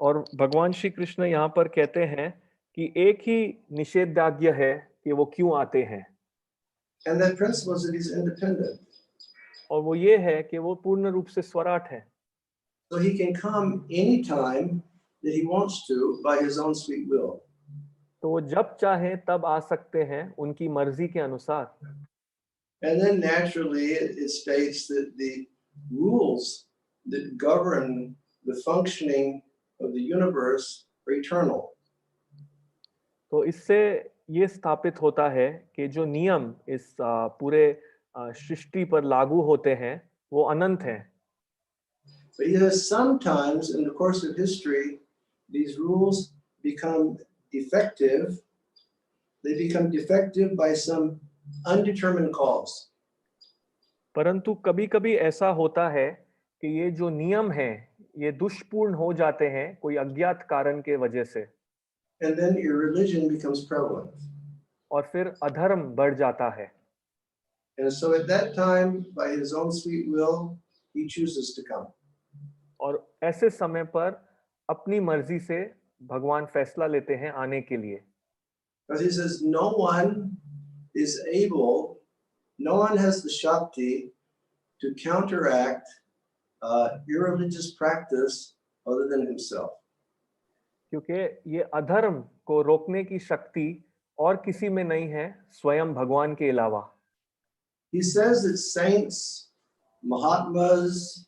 और भगवान श्री कृष्ण यहाँ पर कहते हैं कि एक ही निषेधाज्ञा है कि वो क्यों आते हैं. And that principle is that he's independent. और वो ये है कि वो पूर्ण रूप से स्वराट है. So he can come anytime that he wants to by his own sweet will. तो वो जब चाहे तब आ सकते हैं उनकी मर्जी के अनुसार. And then naturally it states that the rules that govern the functioning of the universe are eternal. तो इससे ये स्थापित होता है कि जो नियम इस पूरे सृष्टि पर लागू होते हैं वो अनंत हैं. But he says sometimes in the course of history, these rules become defective. They become defective by some undetermined cause. परंतु कभी-कभी ऐसा होता है कि ये जो नियम हैं ये दुष्पूर्ण हो जाते हैं कोई अज्ञात कारण के वजह से. And then irreligion becomes prevalent. और फिर अधर्म बढ़ जाता है. And so at that time, by his own sweet will, he chooses to come. और ऐसे समय पर अपनी मर्जी से भगवान फैसला लेते हैं आने के लिए. Because he says no one has the Shakti to counteract irreligious practice other than himself. क्योंकि ये अधर्म को रोकने की शक्ति और किसी में नहीं है स्वयं भगवान के अलावा. He says that saints, Mahatmas,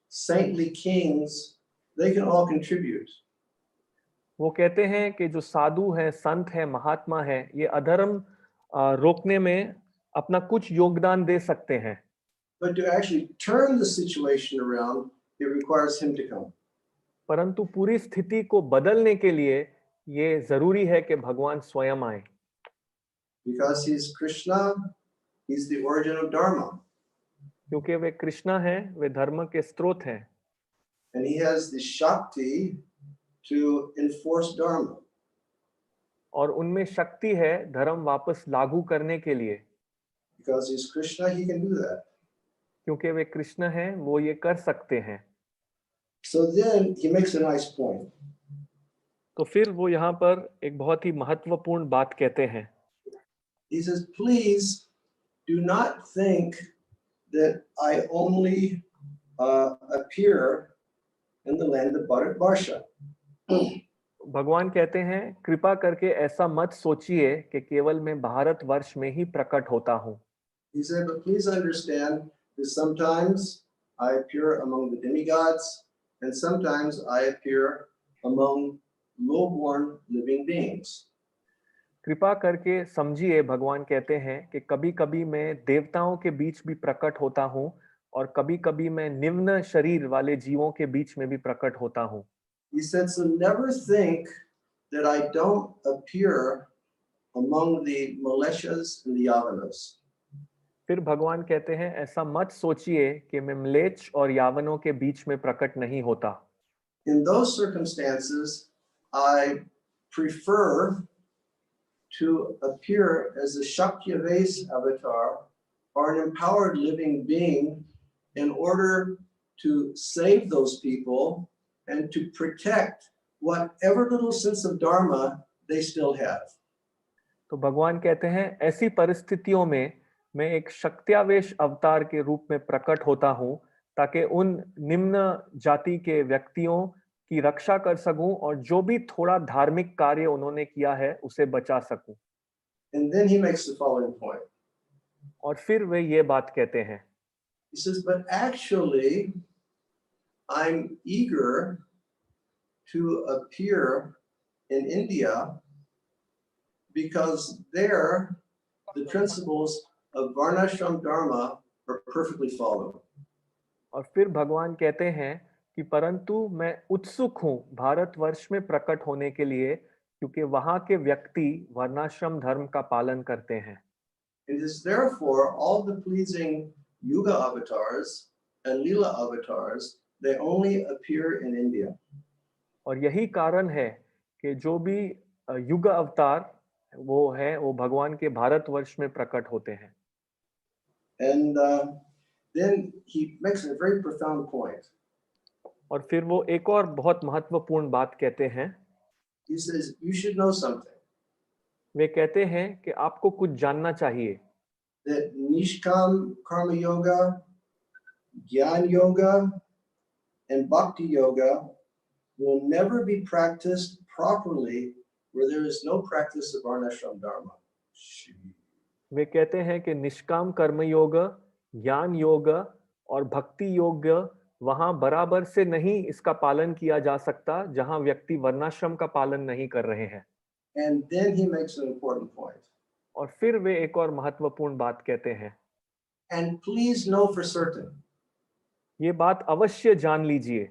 saintly kings, they can all contribute. वो कहते हैं कि जो साधु हैं, संत हैं, महात्मा हैं, ये अधर्म रोकने में अपना कुछ योगदान दे सकते हैं. But to actually turn the situation around, it requires him to come. परंतु पूरी स्थिति को बदलने के लिए ये जरूरी है कि भगवान स्वयं आए. Because he's Krishna, he's the origin of Dharma. क्योंकि वे कृष्णा हैं, वे धर्म के स्रोत हैं. And he has the Shakti to enforce Dharma. और उनमें शक्ति है धर्म वापस लागू करने के लिए. Because he's Krishna, he can do that. क्योंकि वे कृष्ण हैं, वो ये कर सकते हैं. So then he makes a nice point. तो फिर वो यहाँ पर एक बहुत ही महत्वपूर्ण बात कहते हैं. He says, please do not think that I only appear in the land of Bharatvarsha. भगवान कहते हैं कृपा करके ऐसा मत सोचिए कि केवल मैं भारतवर्ष में ही प्रकट होता हूँ. He said, but please understand that sometimes I appear among the demigods and sometimes I appear among low-born living beings. कृपा करके समझिए, भगवान कहते हैं कि कभी-कभी मैं देवताओं के बीच भी प्रकट होता हूँ और कभी-कभी मैं निम्न शरीर वाले जीवों के बीच में भी प्रकट होता हूँ. He said, so never think that I don't appear among the Maleshas and the Yavanas. फिर भगवान कहते हैं ऐसा मत सोचिए कि मैं म्लेच्छ और यावनों के बीच में प्रकट नहीं होता. In those circumstances, I prefer to appear as a Shakyavesa avatar or an empowered living being in order to save those people and to protect whatever little sense of Dharma they still have. तो भगवान कहते हैं ऐसी परिस्थितियों में मैं एक शक्त्यावेश अवतार के रूप में प्रकट होता हूं ताकि उन निम्न जाति के व्यक्तियों की रक्षा कर सकूं और जो भी थोड़ा धार्मिक कार्य उन्होंने किया है उसे बचा सकूं। And then he makes the following point. और फिर वे ये बात कहते हैं, He says, but actually, I'm eager to appear in India because there the principles of Varnashram Dharma are perfectly followed. और फिर भगवान कहते हैं कि परंतु मैं उत्सुक हूं भारतवर्ष में प्रकट होने के लिए क्योंकि वहां के व्यक्ति वर्णाश्रम धर्म का पालन करते हैं। It is therefore all the pleasing Yuga avatars and Leela avatars, they only appear in India. और यही कारण है कि जो भी युग अवतार वो भगवान के भारतवर्ष में प्रकट होते हैं। And then he makes a very profound point. और फिर वो एक और बहुत महत्वपूर्ण बात कहते हैं। He says, you should know something, वे कहते हैं कि आपको कुछ जानना चाहिए that Nishkam Karma Yoga, Gyan Yoga, and Bhakti Yoga will never be practiced properly where there is no practice of Varnashram Dharma. वे कहते हैं कि निष्काम कर्म योग, ज्ञान योग और भक्ति योग वहां बराबर से नहीं इसका पालन किया जा सकता जहां व्यक्ति वर्णाश्रम का पालन नहीं कर रहे हैं। And then he makes an important point. और फिर वे एक और महत्वपूर्ण बात कहते हैं, And please know for certain ये बात अवश्य जान लीजिए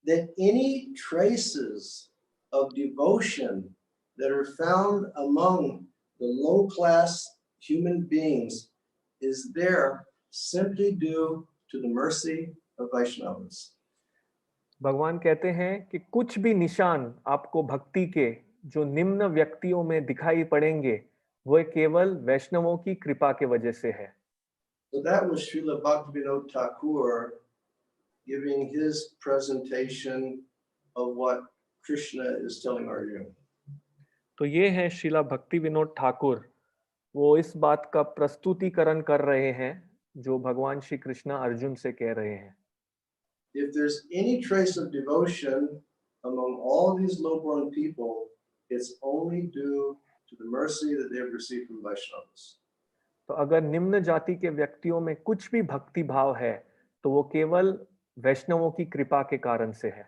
that any traces of devotion that are found among the low-class human beings is there simply due to the mercy of Vaishnavas. भगवान कहते हैं कि कुछ भी निशान आपको भक्ति के जो निम्न व्यक्तियों में दिखाई पड़ेंगे वो केवल वैष्णवों की कृपा के वजह से है। So that was Srila Bhaktivinoda Thakur giving his presentation of what Krishna is telling Arjuna. तो ये है श्रीला भक्ति विनोद ठाकुर, वो इस बात का प्रस्तुतिकरण कर रहे हैं जो भगवान श्री कृष्ण अर्जुन से कह रहे हैं। If there's any trace of devotion among all these low-born people, it's only due to the mercy that they have received from Vaishnavas. तो अगर निम्न जाति के व्यक्तियों में कुछ भी भक्ति भाव है तो वो केवल वैष्णवों की कृपा के कारण से है।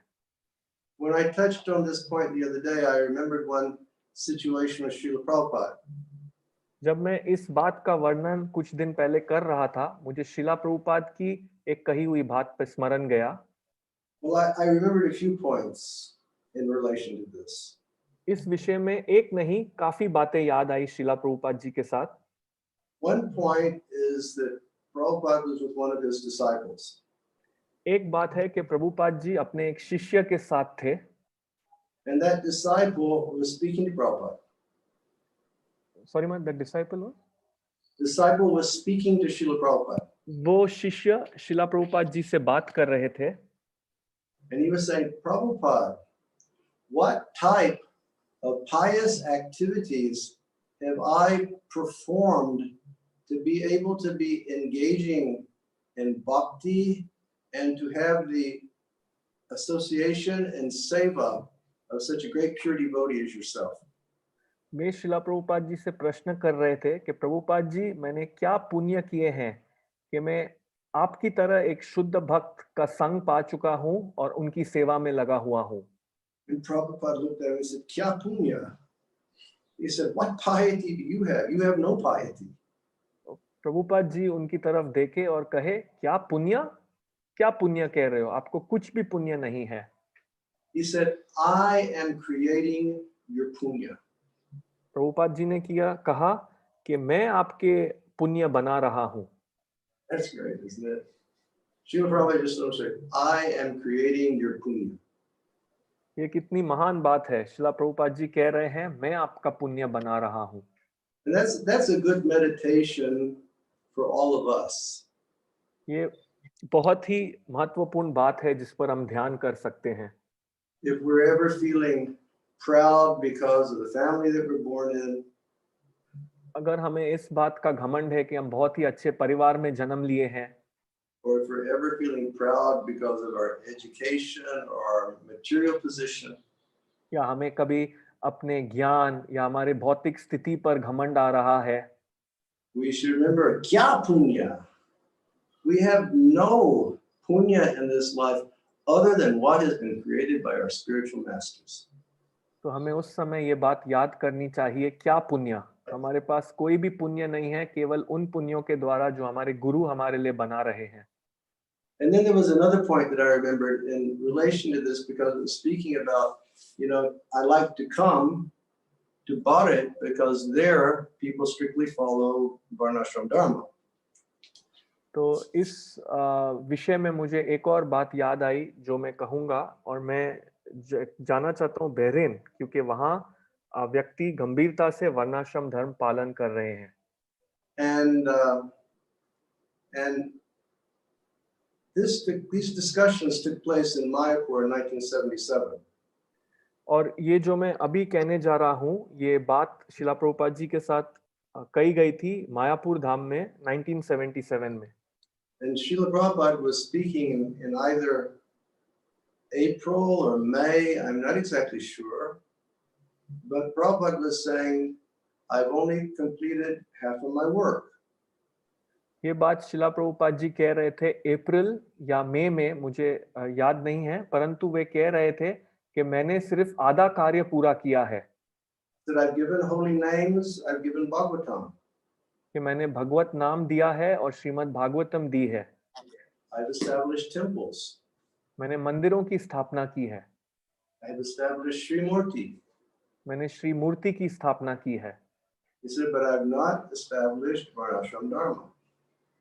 When I touched on this point the other day, I remembered one situation with Srila Prabhupada. जब मैं इस बात का वर्णन कुछ दिन पहले कर रहा था, मुझे शिला प्रभुपाद की एक कही हुई बात पर स्मरण गया। Well, I remembered a few points in relation to this. इस विषय में एक नहीं काफी बातें याद आई शिला प्रभुपाद जी के साथ। One point is that Prabhupada was with one of his disciples. एक बात है कि प्रभुपाद जी अपने एक शिष्य के साथ थे And that disciple was speaking to Prabhupada. Sorry man the disciple Disciple was speaking to Srila Prabhupada. वो शिष्य शिला प्रभुपाद जी से बात कर रहे थे And he was saying, Prabhupada, what type of pious activities have I performed to be able to be engaging in bhakti and to have the association and seva of such a great pure devotee as yourself? वे शिला प्रभुपाद जी से प्रश्न कर रहे थे कि प्रभुपाद जी मैंने क्या पुण्य किए हैं कि मैं आपकी तरह एक शुद्ध भक्त का संग पा चुका हूं और उनकी सेवा में लगा हुआ हूं। And Prabhupada looked at him and said, Kya punya? He said, what piety do you have? You have no piety. Prabhupada ji उनकी तरफ देखे और कहे क्या पुण्य कह रहे हो, आपको कुछ भी पुण्य नहीं है। He said, I am creating your punya. Prabhupada ji ने कहा कि मैं आपके पुण्य बना रहा हूं। That's great, isn't it? Srila Prabhupada just said, I am creating your punya. ये कितनी महान बात है। शिला प्रभुपाद जी कह रहे हैं मैं आपका पुण्य बना रहा हूं। And that's a good meditation for all of us. ये बहुत ही महत्वपूर्ण बात है जिस पर हम ध्यान कर सकते हैं। If we're ever feeling proud because of the family that we're born in, अगर हमें इस बात का घमंड है कि हम बहुत ही अच्छे परिवार में जन्म लिए हैं, or if we're ever feeling proud because of our education or our material position, या हमें कभी अपने ज्ञान या हमारे भौतिक स्थिति पर घमंड आ रहा है, we should remember, kya punya? We have no punya in this life other than what has been created by our spiritual masters. तो हमें उस समय ये बात याद करनी चाहिए, क्या पुण्य? हमारे पास कोई भी पुण्य नहीं है, केवल उन पुण्यों के द्वारा जो हमारे गुरु हमारे लिए बना रहे हैं। And then there was another point that I remembered in relation to this, because it was speaking about, I like to come to Bharat because there people strictly follow Varnashram Dharma. तो इस विषय में मुझे एक और बात याद आई जो मैं कहूँगा, और मैं जाना चाहता हूँ बहरीन, क्योंकि वहाँ व्यक्ति गंभीरता से वर्णाश्रम धर्म पालन कर रहे हैं। And these discussions took place in Mayapur in 1977. और ये जो मैं अभी कहने जा रहा हूँ, ये बात शिला प्रभुपाद जी के साथ कही गई थी मायापुर धाम में 1977 में। And Srila Prabhupada was speaking in either April or May, I'm not exactly sure, but Prabhupada was saying, I've only completed half of my work. ये बात शिला प्रभुपाद जी कह रहे थे अप्रैल या मई में, मुझे याद नहीं है, परंतु वे कह रहे थे कि मैंने सिर्फ आधा कार्य पूरा किया है। That I've given holy names, I've given Bhagavatam. कि मैंने भगवत नाम दिया है और श्रीमद् भागवतम दी है। I've established temples. मैंने मंदिरों की स्थापना की है। I've established Sri Murti. मैंने श्री मूर्ति की स्थापना की है। He said, but I've not established Varnashram Dharma.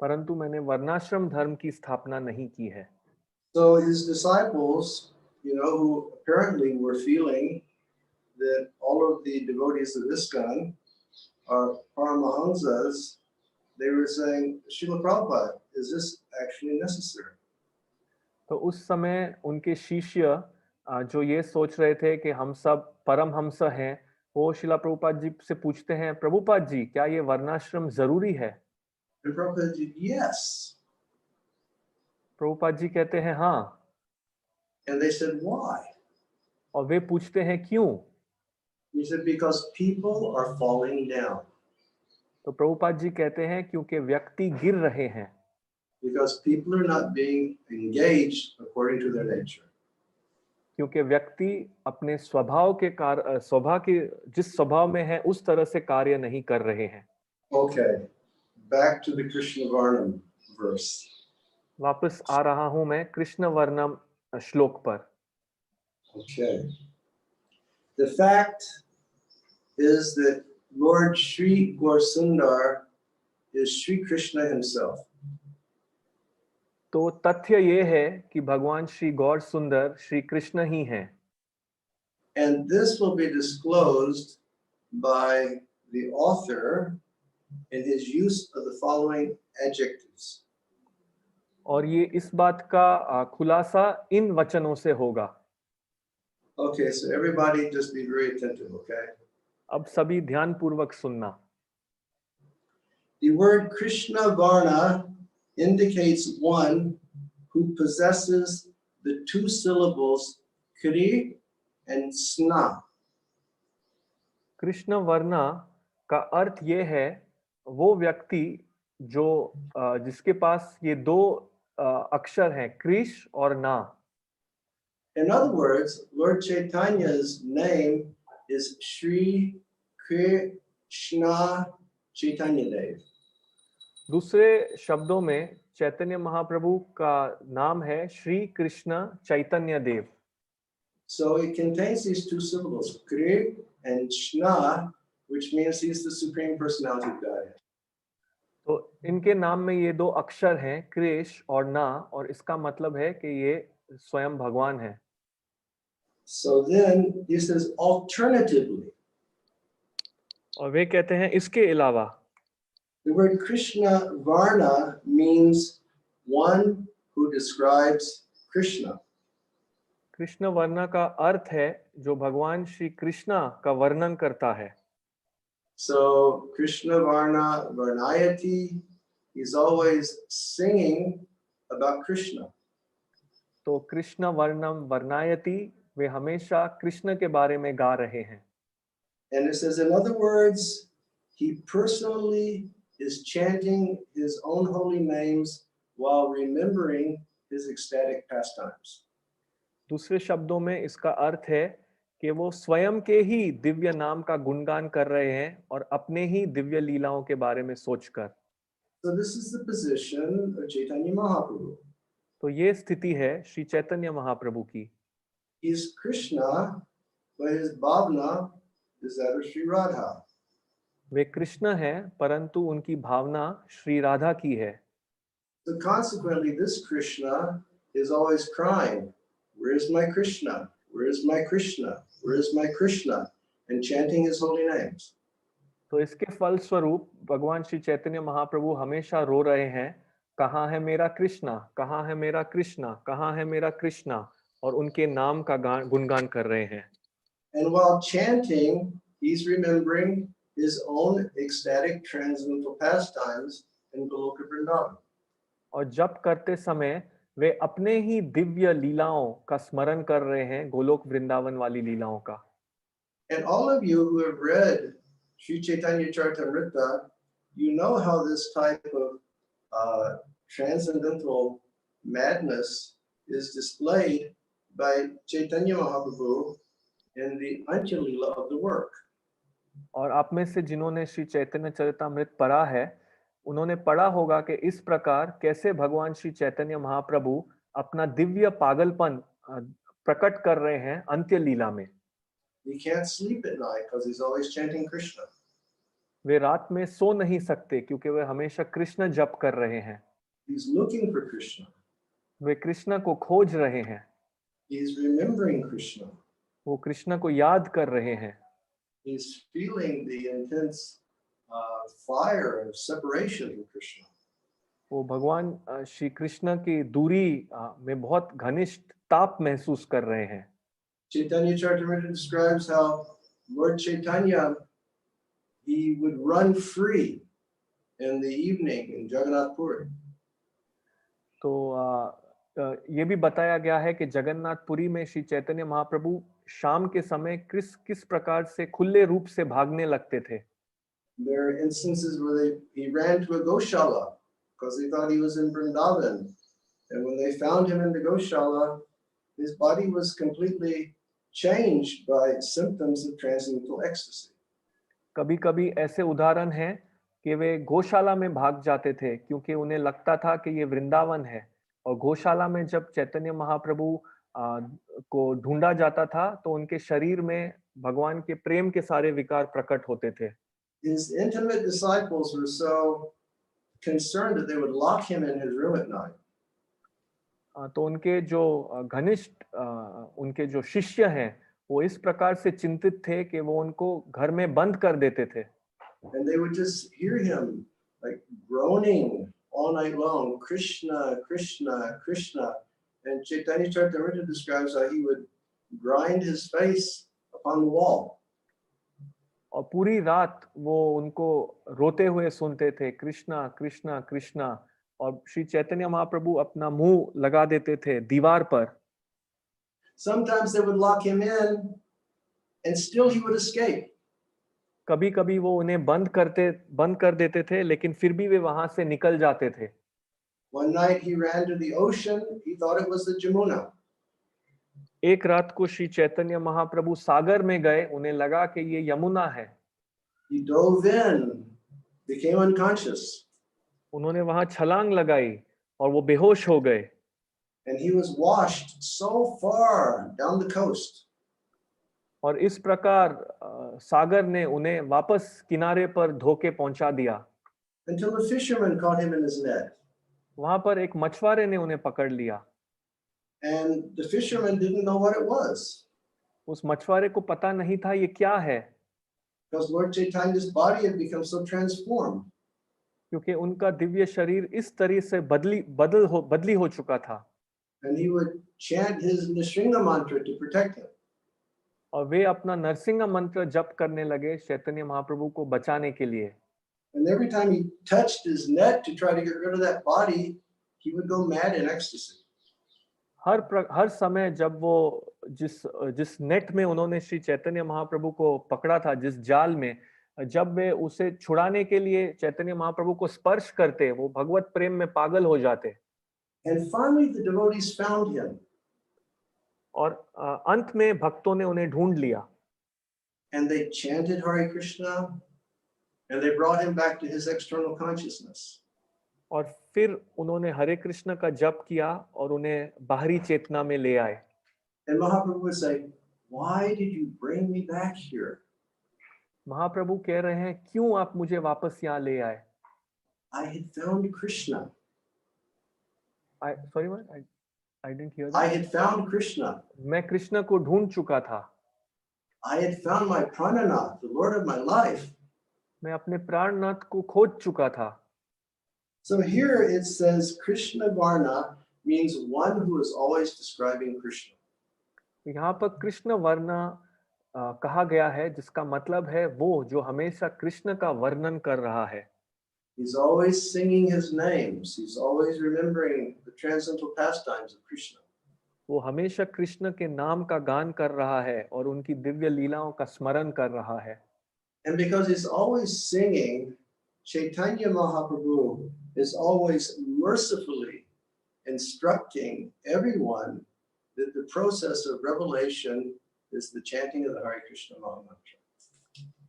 परंतु मैंने वर्णाश्रम धर्म की स्थापना नहीं की है। So his disciples, who apparently were feeling that all of the devotees of ISKCON are Paramahamsas, they were saying, Srila Prabhupada, is this actually necessary? तो उस समय उनके शिष्य जो ये सोच रहे थे कि हम सब परमहंस हैं, वो शिला प्रभुपाद जी से पूछते हैं, प्रभुपाद जी, क्या ये वर्णाश्रम जरूरी है? And Prabhupada said, yes. Prabhupada ji कहते हैं हाँ। And they said, why? और वे पूछते हैं क्यों? He said, because people are falling down. तो प्रभुपाद जी कहते हैं क्योंकि व्यक्ति गिर रहे हैं। Because people are not being engaged according to their nature. क्योंकि व्यक्ति अपने स्वभाव के जिस स्वभाव में है उस तरह से कार्य नहीं कर रहे हैं। Okay, back to the Krishna Varnam verse. वापस आ रहा हूं मैं कृष्ण वर्णम श्लोक पर। Okay. The fact is that Lord Sri Gaurasundar is Sri Krishna himself. तो तथ्य ये है कि भगवान श्री गौर सुंदर श्री कृष्ण ही हैं। And this will be disclosed by the author in his use of the following adjectives. और ये इस बात का खुलासा इन वचनों से होगा। Okay, so everybody just be very attentive, okay? अब सभी ध्यान पूर्वक सुनना। The word Krishna Varna indicates one who possesses the two syllables Kri and Sna. Krishna वर्णा का अर्थ ये है वो व्यक्ति जो जिसके पास ये दो अक्षर हैं, कृष और ना। In other words, Lord Chaitanya's name is Shri Krishna Chaitanya Dev. दूसरे शब्दों में चैतन्य महाप्रभु का नाम है श्री कृष्ण चैतन्य देव। So it contains these two syllables, Kri and Shna, which means he's the Supreme Personality of Godhead. तो इनके नाम में ये दो अक्षर हैं, कृष और ना, और इसका मतलब है कि ये स्वयं भगवान है। So then he says alternatively. और वे कहते हैं इसके अलावा। The word Krishna Varna means one who describes Krishna. Krishna वर्ण का अर्थ है जो भगवान श्री कृष्णा का वर्णन करता है। So Krishna Varna Varnayati, he's always singing about Krishna. तो कृष्ण वर्णम वर्णायति, वे हमेशा कृष्ण के बारे में गा रहे हैं. And it says, in other words, he personally is chanting his own holy names while remembering his ecstatic pastimes. दूसरे शब्दों में इसका अर्थ है कि वो स्वयं के ही दिव्य नाम का गुणगान कर रहे हैं और अपने ही दिव्य लीलाओं के बारे में सोचकर. So this is the position of Chaitanya Mahaprabhu. तो ये स्थिति है श्री चैतन्य महाप्रभु की. He's Krishna, but his bhavna is that of Sri Radha. वे कृष्ण हैं परंतु उनकी भावना श्री राधा की है. So consequently, this Krishna is always crying, "Where's my Krishna? Where's my Krishna? Where's my Krishna?" and chanting his holy names. तो इसके फलस्वरूप भगवान श्री चैतन्य महाप्रभु हमेशा रो रहे हैं, कहाँ है मेरा कृष्णा, कहाँ है मेरा कृष्णा, कहाँ है मेरा कृष्णा, और उनके नाम का गुणगान कर रहे हैं. And while chanting, he's remembering his own ecstatic transcendental pastimes in Goloka Vrindavan. और जप करते समय वे अपने ही दिव्य लीलाओं का स्मरण कर रहे हैं, गोलोक वृंदावन वाली लीलाओं का. And all of you who have read Sri Chaitanya Charitamrita, you know how this type of transcendental madness is displayed by Chaitanya Mahaprabhu in the Antya Leela of the work. और आप में से जिन्होंने श्री चैतन्य चरितामृत पढ़ा है, उन्होंने पढ़ा होगा कि इस प्रकार कैसे भगवान श्री चैतन्य महाप्रभु अपना दिव्य पागलपन प्रकट कर रहे हैं अंत्य लीला में. He can't sleep at night because he's always chanting Krishna. वे रात में सो नहीं सकते क्योंकि वे हमेशा कृष्ण जप कर रहे हैं. He's looking for Krishna. वे कृष्ण को खोज रहे हैं. He's remembering Krishna. वो कृष्ण को याद कर रहे हैं. He's feeling the intense fire of separation from Krishna. वो भगवान श्री कृष्ण की दूरी में बहुत घनिष्ठ ताप महसूस कर रहे हैं. Chaitanya Charitamrita describes how Lord Chaitanya, he would run free in the evening in Jagannath Puri. तो ये भी बताया गया है कि जगन्नाथपुरी में श्री चैतन्य महाप्रभु शाम के समय किस प्रकार से खुले रूप से भागने लगते थे. There are instances where he ran to a Goshala because they thought he was in Vrindavan. And when they found him in the Goshala, his body was completely changed by symptoms of transcendental ecstasy. कभी-कभी ऐसे उदाहरण हैं कि वे गौशाला में भाग जाते थे क्योंकि उन्हें लगता था कि ये वृंदावन है, और गौशाला में जब चैतन्य महाप्रभु को ढूंढा जाता था तो उनके शरीर में भगवान के प्रेम के सारे विकार प्रकट होते थे. His intimate disciples were so concerned that they would lock him in his room at night. तो उनके जो घनिष्ठ उनके जो शिष्य हैं वो इस प्रकार से चिंतित थे कि वो उनको घर में बंद कर देते थे. And they would just hear him like groaning all night long, Krishna, Krishna, Krishna. And Chaitanya Charitamrita describes how he would grind his face upon the wall. और पूरी रात वो उनको रोते हुए सुनते थे, कृष्णा कृष्णा कृष्णा, और श्री चैतन्य महाप्रभु अपना मुंह लगा देते थे दीवार पर. Sometimes they would lock him in and still he would escape. कभी-कभी वो उन्हें बंद कर देते थे, लेकिन फिर भी वे वहां से निकल जाते थे. One night he ran to the ocean. He thought it was the Jamuna. एक रात को श्री चैतन्य महाप्रभु सागर में गए, उन्हें लगा कि ये यमुना है. He dove in, became unconscious. उन्होंने वहां छलांग लगाई और वो बेहोश हो गए. And he was washed so far down the coast. और इस प्रकार सागर ने उन्हें वापस किनारे पर धोके पहुंचा दिया. Until the fisherman caught him in his net. वहां पर एक मछुआरे ने उन्हें पकड़ लिया. And the fisherman didn't know what it was. उस मछुआरे को पता नहीं था ये क्या है, Because Lord Chaitanya's body had become so transformed. क्योंकि उनका दिव्य शरीर इस तरह से बदली हो चुका था. And he would chant his Nrsimha mantra to protect him. और वे अपना नरसिंह मंत्र जप करने लगे चैतन्य महाप्रभु को बचाने के लिए। And every time he touched his neck to try to get rid of that body, he would go mad in ecstasy. हर समय जब वो जिस नेट में उन्होंने श्री चैतन्य महाप्रभु को पकड़ा था, जिस जाल में, जब वे उसे छुड़ाने के लिए चैतन्य महाप्रभु को स्पर्श करते, वो भगवत प्रेम में पागल हो जाते। And finally the devotees found him. और अंत में भक्तों ने उन्हें ढूंढ लिया। And they chanted Hare Krishna, and they brought him back to his external consciousness. और फिर उन्होंने हरे कृष्ण का जप किया और उन्हें बाहरी चेतना में ले आए। And Mahaprabhu would say, "Why did you bring me back here? महाप्रभु कह रहे हैं, क्यों आप मुझे वापस यहाँ ले आए? I had found Krishna. Sorry, what? I didn't hear I that. had found Krishna. मैं कृष्ण को ढूंढ चुका था। I had found my Prananath, the Lord of my life." मैं अपने प्राणनाथ को खोज चुका था। So here it says Krishna Varna means one who is always describing Krishna. यहाँ पर कृष्ण वर्ण कहा गया है, जिसका मतलब है वो जो हमेशा कृष्ण का वर्णन कर रहा है। He's always singing his names. He's always remembering the transcendental pastimes of Krishna. वो हमेशा कृष्ण के नाम का गान कर रहा है और उनकी दिव्य लीलाओं का स्मरण कर रहा है। And because he's always singing, Chaitanya Mahaprabhu is always mercifully instructing everyone that the process of revelation is the chanting of the Hare Krishna Maha Mantra.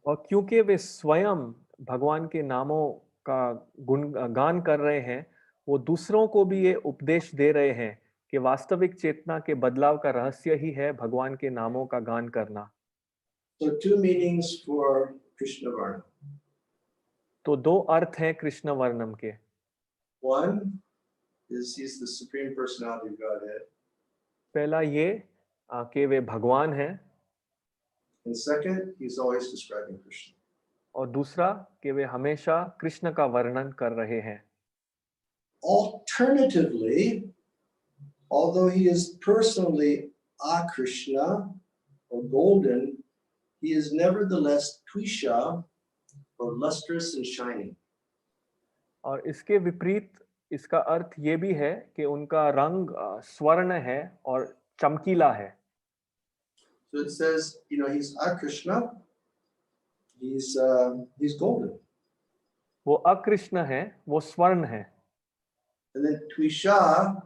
और क्योंकि वे स्वयं भगवान के नामों का गुणगान कर रहे हैं, वो दूसरों को भी ये उपदेश दे रहे हैं कि वास्तविक चेतना के बदलाव का रहस्य ही है भगवान के नामों का गान करना। So two meanings for Krishna Varna. तो दो अर्थ हैं कृष्ण वर्णम के। One is he's the Supreme Personality of Godhead. पहला ये कि वे भगवान हैं, And second, he's always describing Krishna. और दूसरा कि वे हमेशा कृष्ण का वर्णन कर रहे हैं। Alternatively, although he is personally a Krishna or golden, he is nevertheless Twisha or lustrous and shining. और इसके विपरीत इसका अर्थ ये भी है कि उनका रंग स्वर्ण है और चमकीला है। So it says, he's a Krishna. He's golden. वो अकृष्ण है, वो स्वर्ण है। And then Twisha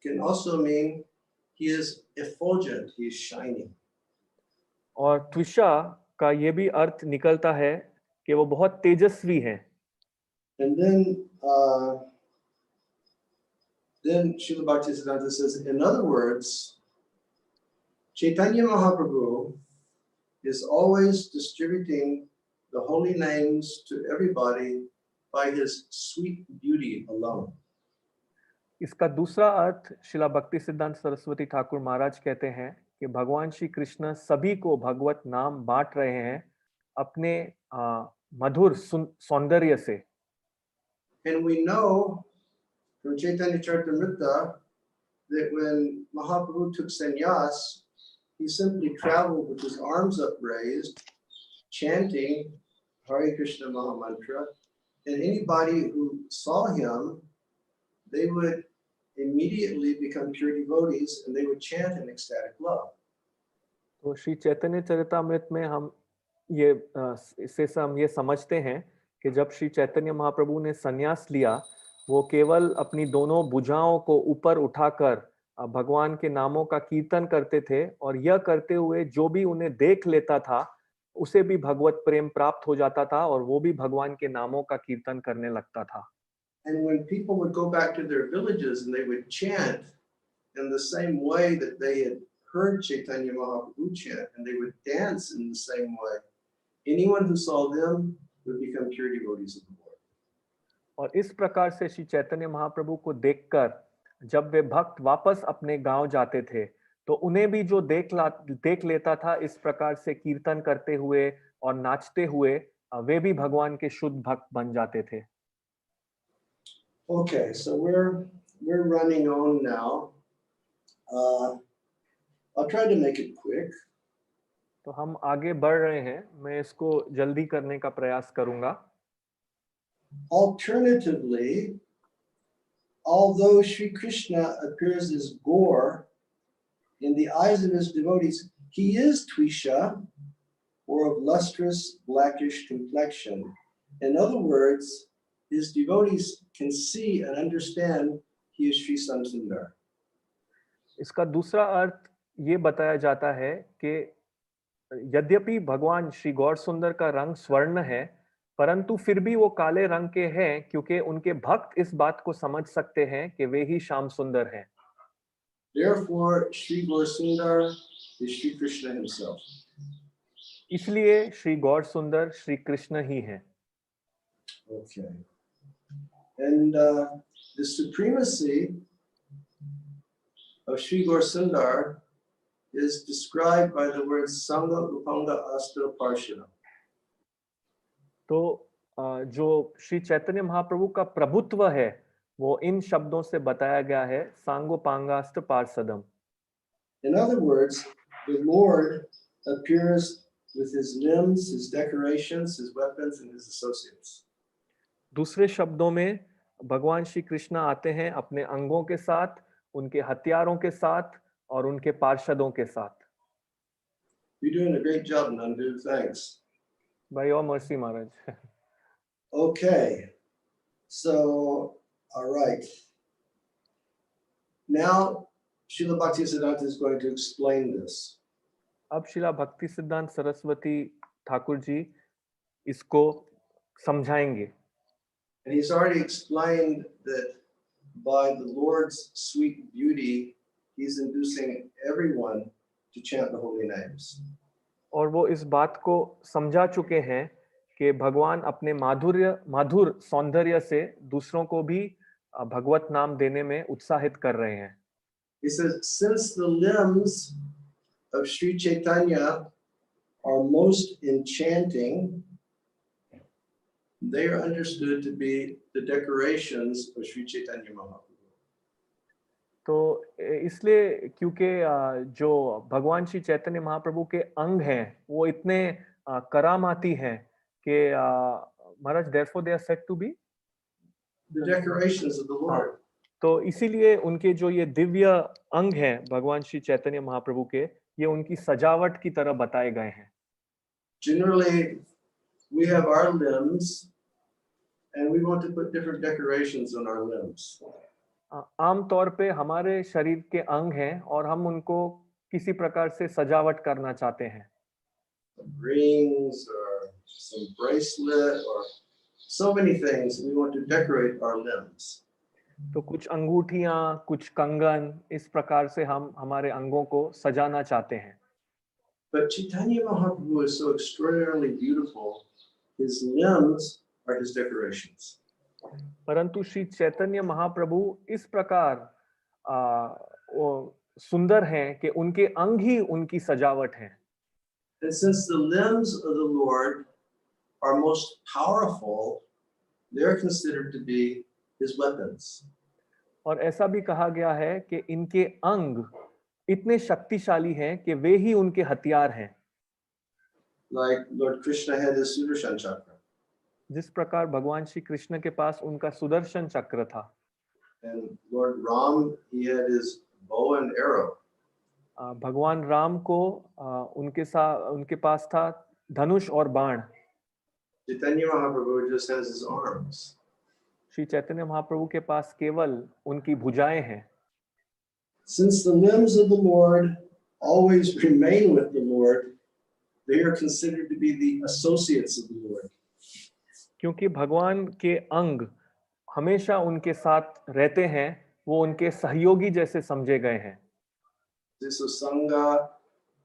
can also mean he is effulgent, he is shining. और त्विषा का ये भी अर्थ निकलता है कि वो बहुत तेजस्वी है। And then Srila Bhaktisiddhanta says, in other words, Chaitanya Mahaprabhu is always distributing the holy names to everybody by his sweet beauty alone. इसका दूसरा अर्थ श्रीला भक्ति सिद्धांत सरस्वती ठाकुर महाराज कहते हैं कि भगवान श्री कृष्ण सभी को भगवत नाम बांट रहे हैं अपने मधुर सौंदर्य से। And we know from Chaitanya Charitamrita that when Mahaprabhu took sannyas, he simply traveled with his arms upraised, chanting Hare Krishna Maha Mantra, and anybody who saw him, they would immediately become pure devotees and they would chant in ecstatic love. तो श्री चैतन्य चरितामृत में हम ये इससे हम ये समझते हैं कि जब श्री चैतन्य महाप्रभु ने संन्यास लिया, वो केवल अपनी दोनों भुजाओं को ऊपर उठाकर भगवान के नामों का कीर्तन करते थे, और यह करते हुए जो भी उन्हें देख लेता था उसे भी भगवत प्रेम प्राप्त हो जाता था और वो भी भगवान के नामों का कीर्तन करने लगता था। And when people would go back to their villages and they would chant in the same way that they had heard Chaitanya Mahaprabhu chant, and they would dance in the same way, anyone who saw them would become pure devotees of the Lord. और इस प्रकार से श्री चैतन्य महाप्रभु को देखकर जब वे भक्त वापस अपने गांव जाते थे, तो उन्हें भी जो देख लेता था इस प्रकार से कीर्तन करते हुए और नाचते हुए, वे भी भगवान के शुद्ध भक्त बन जाते थे। Okay, so we're running on now. I'll try to make it quick. तो हम आगे बढ़ रहे हैं, मैं इसको जल्दी करने का प्रयास करूंगा। Alternatively, although Sri Krishna appears as Gaur in the eyes of his devotees, he is Twisha, or of lustrous blackish complexion. In other words, his devotees can see and understand he is Sri Samsundar. इसका दूसरा अर्थ ये बताया जाता है कि यद्यपि भगवान श्री गौर सुंदर का रंग स्वर्ण है, परंतु फिर भी वो काले रंग के हैं क्योंकि उनके भक्त इस बात को समझ सकते हैं कि वे ही श्याम सुंदर हैं। Therefore, Sri Gaur Sundar is Sri Krishna himself. इसलिए श्री गौर सुंदर श्री कृष्ण ही हैं। Okay. And the supremacy of Sri Gaur Sundar is described by the words Sangha Upanga Astra Parshana. तो जो श्री चैतन्य महाप्रभु का प्रभुत्व है वो इन शब्दों से बताया गया है, सांगोपांगास्त्र पार्षदम। In other words, the Lord appears with his limbs, his decorations, his weapons, and his associates. दूसरे शब्दों में भगवान श्री कृष्ण आते हैं अपने अंगों के साथ, उनके हथियारों के साथ और उनके पार्षदों के साथ। You're doing a great job, Nandu. Thanks. By your mercy, Maharaj. Okay. So, all right. Now, Srila Bhaktisiddhanta is going to explain this. अब शिला भक्ति सिद्धांत सरस्वती ठाकुर जी इसको समझाएंगे। And he's already explained that by the Lord's sweet beauty, he's inducing everyone to chant the holy names. और वो इस बात को समझा चुके हैं कि भगवान अपने माधुर सौंदर्य से दूसरों को भी भगवत नाम देने में उत्साहित कर रहे हैं। He says, since the limbs of Sri Chaitanya are most enchanting, they are understood to be the decorations of Sri Chaitanya Mahaprabhu. तो इसलिए क्योंकि जो भगवान श्री चैतन्य महाप्रभु के अंग हैं वो इतने करामाती हैं कि महाराज therefore they are said to be the decorations of the Lord. तो इसीलिए उनके जो ये दिव्य अंग हैं भगवान श्री चैतन्य महाप्रभु के, ये उनकी सजावट की तरह बताए गए हैं। Generally, we have our limbs, and we want to put different decorations on our limbs. आम तौर पे हमारे शरीर के अंग हैं और हम उनको किसी प्रकार से सजावट करना चाहते हैं। Rings or some bracelet or so many things. We want to decorate our limbs. तो कुछ अंगूठियां, कुछ कंगन, इस प्रकार से हम हमारे अंगों को सजाना चाहते हैं। But Chaitanya Mahaprabhu is so extraordinarily beautiful. His limbs are his decorations. परंतु श्री चैतन्य महाप्रभु इस प्रकार सुंदर हैं कि उनके अंग ही उनकी सजावट हैं। And since the limbs of the Lord are most powerful, they are considered to be his weapons. और ऐसा भी कहा गया है कि इनके अंग इतने शक्तिशाली हैं कि वे ही उनके हथियार हैं। Like Lord Krishna had his Sudarshan chakra. जिस प्रकार भगवान श्री कृष्ण के पास उनका सुदर्शन चक्र था। And Lord Ram, he had his bow and arrow. भगवान राम को उनके पास था धनुष और बाण। Chaitanya Mahaprabhu just has his arms. Shri Chaitanya Mahaprabhu के पास केवल उनकी भुजाएं हैं। Since the limbs of the Lord always remain with the Lord, they are considered to be the associates of the Lord. क्योंकि भगवान के अंग हमेशा उनके साथ रहते हैं, वो उनके सहयोगी जैसे समझे गए हैं। This is Sangha,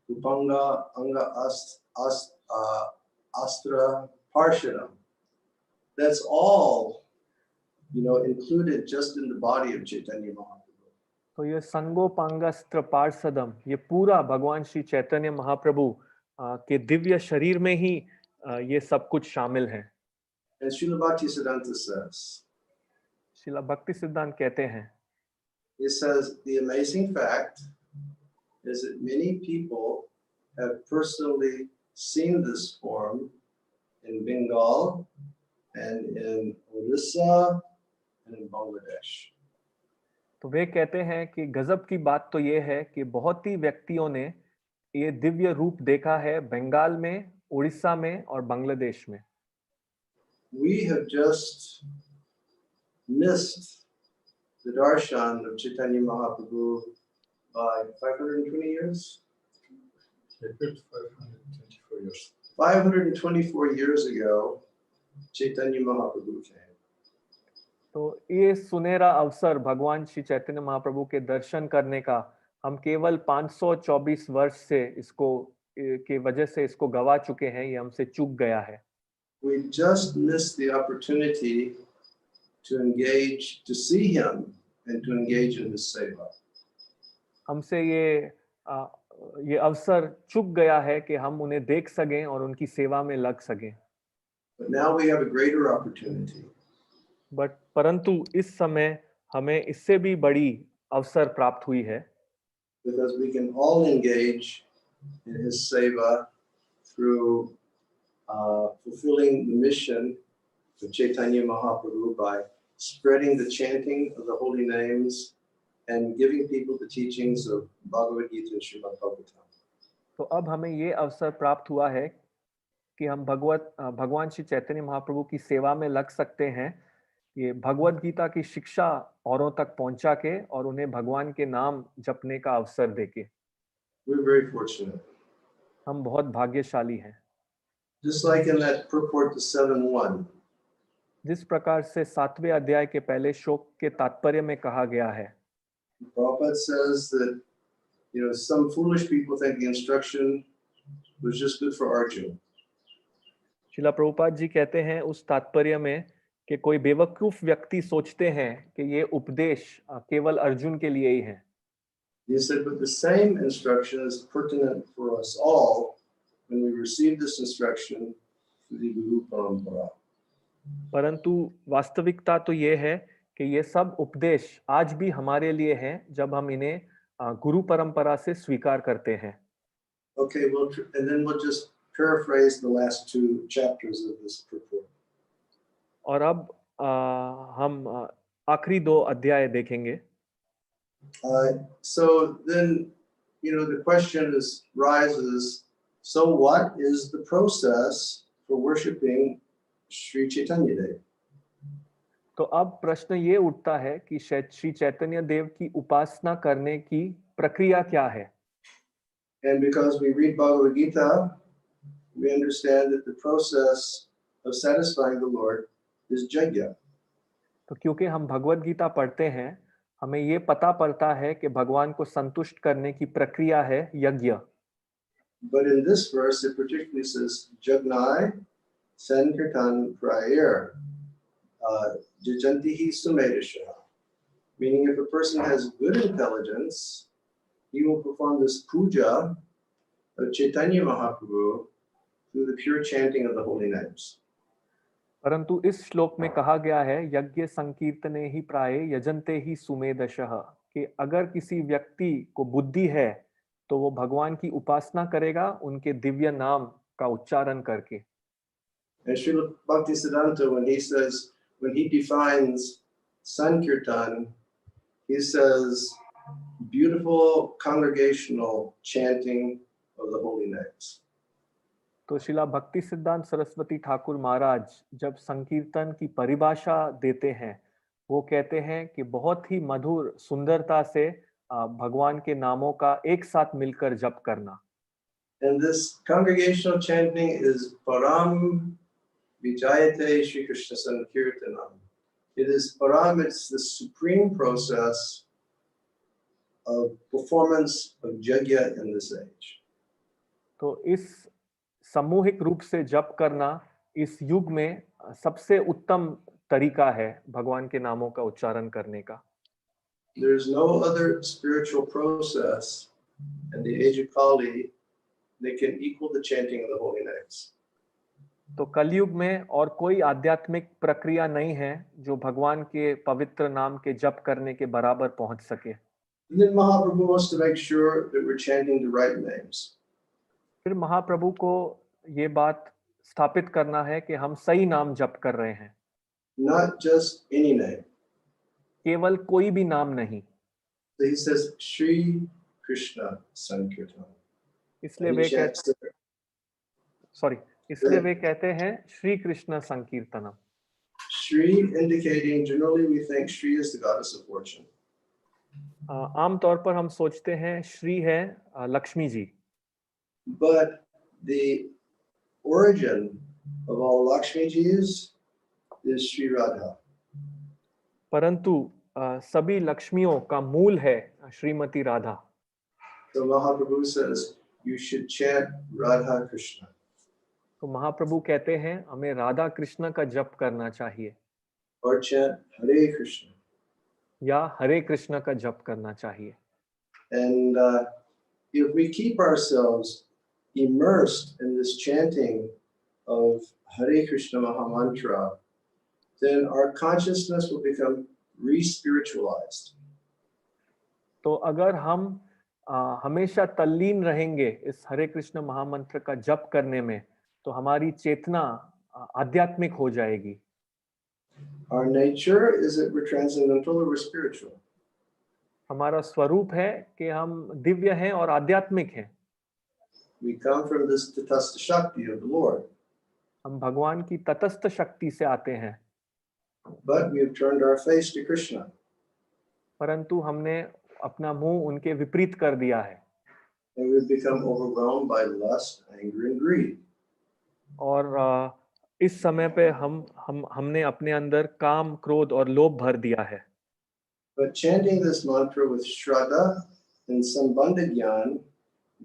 Upanga, Anga, Astra, Parshadam. That's all, included just in the body of Chaitanya Mahaprabhu. तो ये संगोपांगस्त्र पार्षदम, ये पूरा भगवान श्री चैतन्य महाप्रभु के दिव्य शरीर में ही ये सब कुछ शामिल है। And Srila Bhaktisiddhanta says, शिला भक्ति सिद्धांत कहते हैं, it says, the amazing fact is that many people have personally seen this form in Bengal and in Orissa and in Bangladesh. तो वे कहते हैं कि गजब की बात तो ये है कि बहुत ही व्यक्तियों ने ये दिव्य रूप देखा है बंगाल में, उड़ीसा में और बांग्लादेश में। We have just missed the darshan of Chaitanya Mahaprabhu by 520 years. 524 years. 524 years ago, Chaitanya Mahaprabhu came. तो ये सुनहरा अवसर भगवान श्री चैतन्य महाप्रभु के दर्शन करने का हम केवल 524 वर्ष से इसको के वजह से इसको गवा चुके हैं, ये हमसे चूक गया है। We just missed the opportunity to engage, to see him and to engage in his seva. हमसे ये अवसर चूक गया है कि हम उन्हें देख सकें और उनकी सेवा में लग सकें। But now we have a greater opportunity. परंतु इस समय हमें इससे भी बड़ी अवसर प्राप्त हुई है, Because we can all engage in his seva through fulfilling the mission of Chaitanya Mahaprabhu by spreading the chanting of the holy names and giving people the teachings of Bhagavad Gita and Srimad Bhagavatam. तो अब हमें ये अवसर प्राप्त हुआ है कि हम भगवान श्री चैतन्य महाप्रभु की सेवा में लग सकते हैं, ये भगवत गीता की शिक्षा औरों तक पहुंचा के और उन्हें भगवान के नाम जपने का अवसर देके। We're very fortunate. हम बहुत भाग्यशाली हैं। Just like in that purport to 7.1, जिस प्रकार से 7वें अध्याय के पहले श्लोक के तात्पर्य में कहा गया है, Prabhupada says that, some foolish people think the instruction was just good for Arjuna. Srila Prabhupada ji कहते हैं उस तात्पर्य में कि कोई बेवकूफ व्यक्ति सोचते हैं कि ये उपदेश केवल अर्जुन के लिए ही है। He said, but the same instruction is pertinent for us all when we receive this instruction through the Guru Parampara. परंतु वास्तविकता तो ये है कि ये सब उपदेश आज भी हमारे लिए हैं जब हम इन्हें गुरु परंपरा से स्वीकार करते हैं। Okay, and then we'll just paraphrase the last two chapters of this purport. और अब हम आखिरी 2 अध्याय देखेंगे। So then, the question rises, so what is the process for worshiping Sri Chaitanya Dev? तो अब प्रश्न ये उठता है कि श्री चैतन्य देव की उपासना करने की प्रक्रिया क्या है? And because we read Bhagavad Gita, we understand that the process of satisfying the Lord is yajna. तो क्योंकि हम भगवत गीता पढ़ते हैं, हमें ये पता पड़ता है कि भगवान को संतुष्ट करने की प्रक्रिया है यज्ञ। But in this verse, it particularly says Jagnai Sankirtan Prayer Jajantihi Sumedisha. Meaning, if a person has good intelligence, he will perform this puja of Chaitanya Mahaprabhu through the pure chanting of the holy names. परंतु इस श्लोक में कहा गया है यज्ञ संकीर्तने ही प्राये यजन्ते ही सुमेधशः, कि अगर किसी व्यक्ति को बुद्धि है तो वो भगवान की उपासना करेगा उनके दिव्य नाम का उच्चारण करके। And Srila Bhaktisiddhanta, when he defines Sankirtan, he says beautiful congregational chanting of the holy names. तो शिला भक्ति सिद्धांत सरस्वती ठाकुर महाराज जब संकीर्तन की परिभाषा देते हैं, वो कहते हैं कि बहुत ही मधुर सुंदरता से भगवान के नामों का एक साथ मिलकर जप करना। And this congregational chanting is Param Vijayate Shri Krishna Sankirtanam. It is Param, it's the supreme process of performance of yajna in this age. तो इस सामूहिक रूप से जप करना इस युग में सबसे उत्तम तरीका है भगवान के नामों का उच्चारण करने का। There is no other spiritual process in the age of Kali that can equal the chanting of the holy names. तो कलयुग में और कोई आध्यात्मिक प्रक्रिया नहीं है जो भगवान के पवित्र नाम के जप करने के बराबर पहुंच सके। And then Mahaprabhu wants to make sure that we're chanting the right names. फिर महाप्रभु को ये बात स्थापित करना है कि हम सही नाम जप कर रहे हैं, not just any name. केवल कोई भी नाम नहीं। So he says, Shri Krishna Sankirtan. इसलिए And वे he chants कहते the- सॉरी इसलिए वे कहते हैं Shri Krishna संकीर्तनम। Shri indicating, generally we think Shri is the goddess of fortune. आमतौर पर हम सोचते हैं श्री है Lakshmi ji, But the origin of all Lakshmi Jis is Sri Radha. परंतु सभी लक्ष्मियों का मूल है Shrimati Radha. So Mahaprabhu says, you should chant Radha Krishna. तो महाप्रभु कहते हैं हमें राधा कृष्ण का जप करना चाहिए Or chant Hare Krishna. या हरे कृष्ण का जप करना चाहिए। And if we keep ourselves immersed in this chanting of Hare Krishna Mahamantra, then our consciousness will become re-spiritualized. तो अगर हम हमेशा तल्लीन रहेंगे इस हरे कृष्ण महामंत्र का जप करने में, तो हमारी चेतना आध्यात्मिक हो जाएगी। Our nature is that we're transcendental or we're spiritual. हमारा स्वरूप है कि हम दिव्य हैं और आध्यात्मिक हैं। We come from this tatastha shakti of the Lord, हम भगवान की तटस्थ शक्ति से आते हैं, but we have turned our face to Krishna. परंतु हमने अपना मुंह उनके विपरीत कर दिया है And we've become overwhelmed by lust, anger, and greed. और इस समय पे हमने अपने अंदर काम, क्रोध और लोभ भर दिया है। But chanting this mantra with Shraddha and Sambandha Gyan,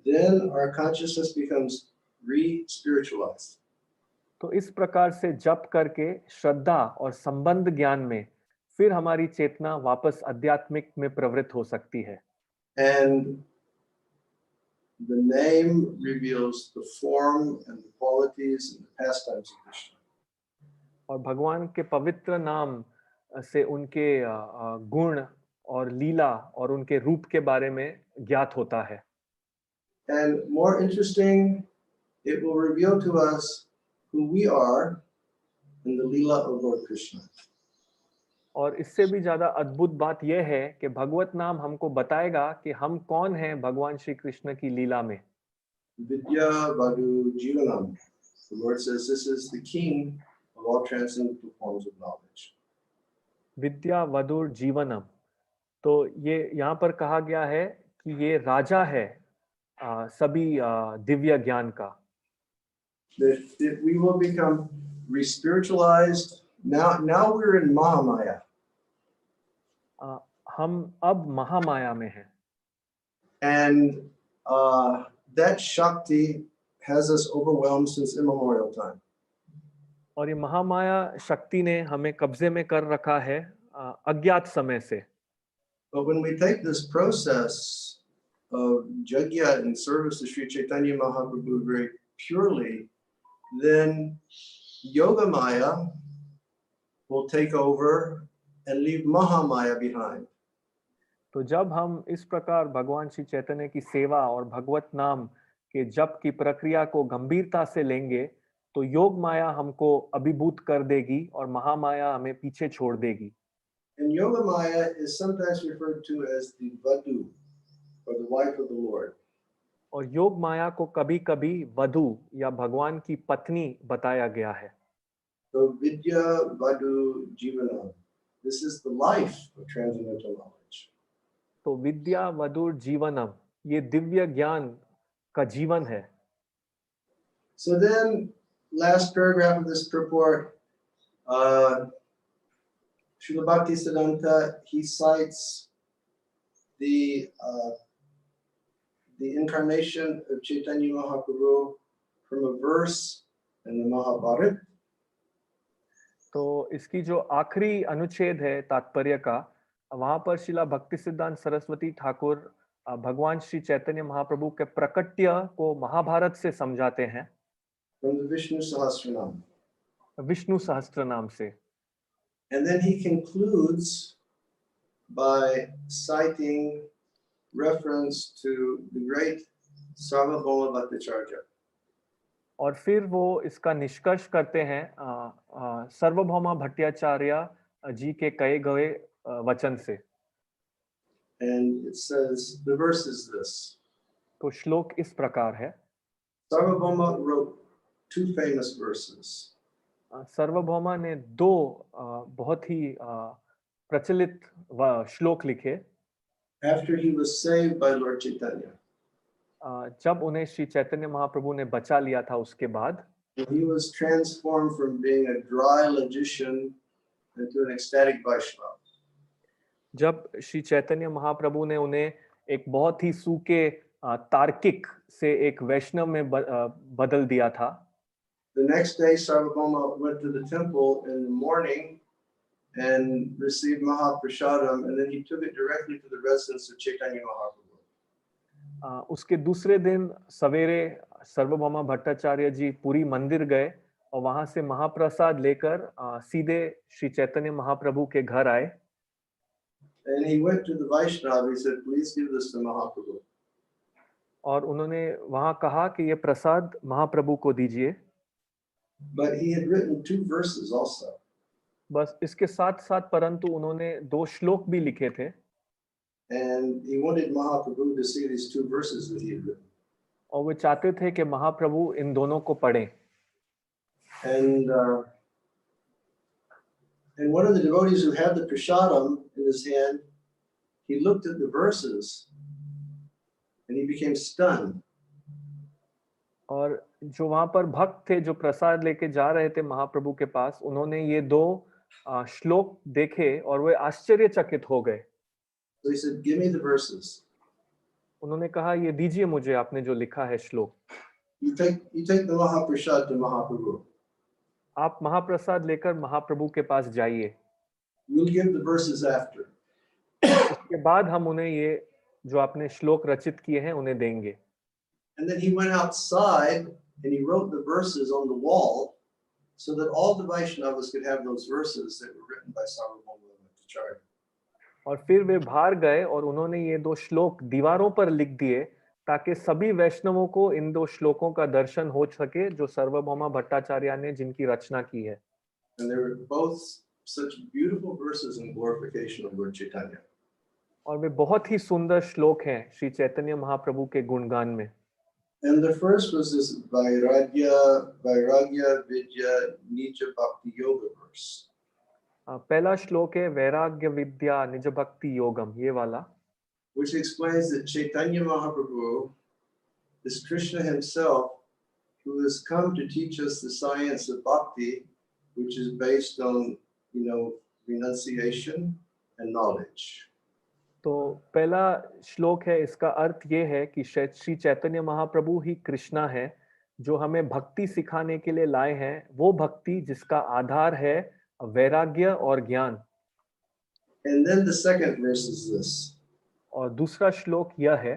then our consciousness becomes re-spiritualized. तो इस प्रकार से जप करके श्रद्धा और संबंध ज्ञान में फिर हमारी चेतना वापस आध्यात्मिक में प्रवृत्त हो सकती है। And the name reveals the form and the qualities and the pastimes of Krishna. और भगवान के पवित्र नाम से उनके गुण और लीला और उनके रूप के बारे में ज्ञात होता है। And more interesting, it will reveal to us who we are in the Leela of Lord Krishna. और इससे भी ज्यादा अद्भुत बात यह है कि भगवत नाम हमको बताएगा कि हम कौन हैं भगवान श्री कृष्ण की लीला में। Vidya Vadu Jivanam. The Lord says this is the king of all transcendental forms of knowledge. विद्या वधुर जीवनम, तो ये यहाँ पर कहा गया है कि ये राजा है सभी दिव्य ज्ञान का। That we will become re-spiritualized. Now we're in Mahamaya. हम अब महामाया में हैं। And that Shakti has us overwhelmed since immemorial time. और ये महामाया शक्ति ने हमें कब्जे में कर रखा है अज्ञात समय से। But when we take this process of Jagya in service to Sri Chaitanya Mahaprabhu very purely, then Yoga Maya will take over and leave Mahamaya behind. तो जब हम इस प्रकार भगवान श्री चैतन्य की सेवा और भगवत नाम के जप की प्रक्रिया को गंभीरता से लेंगे, तो योग माया हमको अभिभूत कर देगी और महामाया हमें पीछे छोड़ देगी। And Yoga Maya is sometimes referred to as the Vadu, or the wife of the Lord. और योग माया को कभी-कभी वधु या भगवान की पत्नी बताया गया है। So Vidya Vadu Jivanam. This is the life of transcendental knowledge. तो विद्या वधुर जीवनम, ये दिव्य ज्ञान का जीवन है। So then, last paragraph of this purport, Srila Bhaktisiddhanta, he cites the incarnation of Chaitanya Mahaprabhu from a verse in the Mahabharata. तो इसकी जो आखिरी अनुच्छेद है तात्पर्य का, वहां पर शिला भक्ति सिद्धांत सरस्वती ठाकुर भगवान श्री चैतन्य महाप्रभु के प्रकट्य को महाभारत से समझाते हैं, From the Vishnu Sahasranam. Vishnu सहस्त्र नाम से। And then he concludes by citing reference to the great Sarvabhauma Bhattacharya. और फिर वो इसका निष्कर्ष करते हैं सर्वभौमा भट्टाचार्य जी के कहे गए वचन से। And it says, the verse is this. तो श्लोक इस प्रकार है। Sarvabhauma wrote two famous verses. सर्वभौमा ने दो बहुत ही प्रचलित श्लोक लिखे After he was saved by Lord Chaitanya. जब उन्हें श्री चैतन्य महाप्रभु ने बचा लिया था उसके बाद। He was transformed from being a dry logician into an ecstatic Vaishnava. जब श्री चैतन्य महाप्रभु ने उन्हें एक बहुत ही सूखे तार्किक से एक वैष्णव में बदल दिया था। The next day, Sarvabhauma went to the temple in the morning and received Mahaprasadam, and then he took it directly to the residence of Chaitanya Mahaprabhu. उसके दूसरे दिन सवेरे सर्वभौमा भट्टाचार्य जी पुरी मंदिर गए और वहां से महाप्रसाद लेकर सीधे श्री चैतन्य महाप्रभु के घर आए। And he went to the Vaishnava. He said, "Please give this to Mahaprabhu." और उन्होंने वहां कहा कि ये प्रसाद महाप्रभु को दीजिए। But he had written two verses also. बस इसके साथ साथ परंतु उन्होंने दो श्लोक भी लिखे थे। And he wanted Mahaprabhu to see these two verses that he had written. और वे चाहते थे कि महाप्रभु इन दोनों को पढ़ें। And one of the devotees who had the prasadam in his hand, he looked at the verses and he became stunned. और जो वहां पर भक्त थे जो प्रसाद लेके जा रहे थे महाप्रभु के पास, उन्होंने ये दो श्लोक देखे और वे आश्चर्यचकित हो गए। So he said, "Give me the verses." उन्होंने कहा ये दीजिए मुझे आपने जो लिखा है श्लोक। You take the Mahaprasad to Mahaprabhu. आप महाप्रसाद लेकर महाप्रभु के पास जाइए। We'll give the verses after. उसके बाद हम उन्हें ये जो आपने श्लोक रचित किए हैं उन्हें देंगे। And then he went outside and he wrote the verses on the wall so that all the Vaishnavas could have those verses that were written by Sarvabhauma Bhattacharya. और फिर वे बाहर गए और उन्होंने ये दो श्लोक दीवारों पर लिख दिए ताकि सभी वैष्णवों को इन दो श्लोकों का दर्शन हो सके जो सर्वभौमा भट्टाचार्य ने जिनकी रचना की है। And they were both such beautiful verses in glorification of Lord Chaitanya. और वे बहुत ही सुंदर श्लोक हैं श्री चैतन्य महाप्रभु के गुणगान में। And the first was this Vairagya Vidya Nija Bhakti Yoga verse. पहला श्लोक है वैराग्य विद्या निज भक्ति योगम, ये वाला, which explains that Chaitanya Mahaprabhu is Krishna himself who has come to teach us the science of bhakti, which is based on, renunciation and knowledge. तो पहला श्लोक है, इसका अर्थ ये है कि श्री चैतन्य महाप्रभु ही कृष्णा है जो हमें भक्ति सिखाने के लिए लाए हैं, वो भक्ति जिसका आधार है वैराग्य और ज्ञान। And then the second verse is this. और दूसरा श्लोक यह है,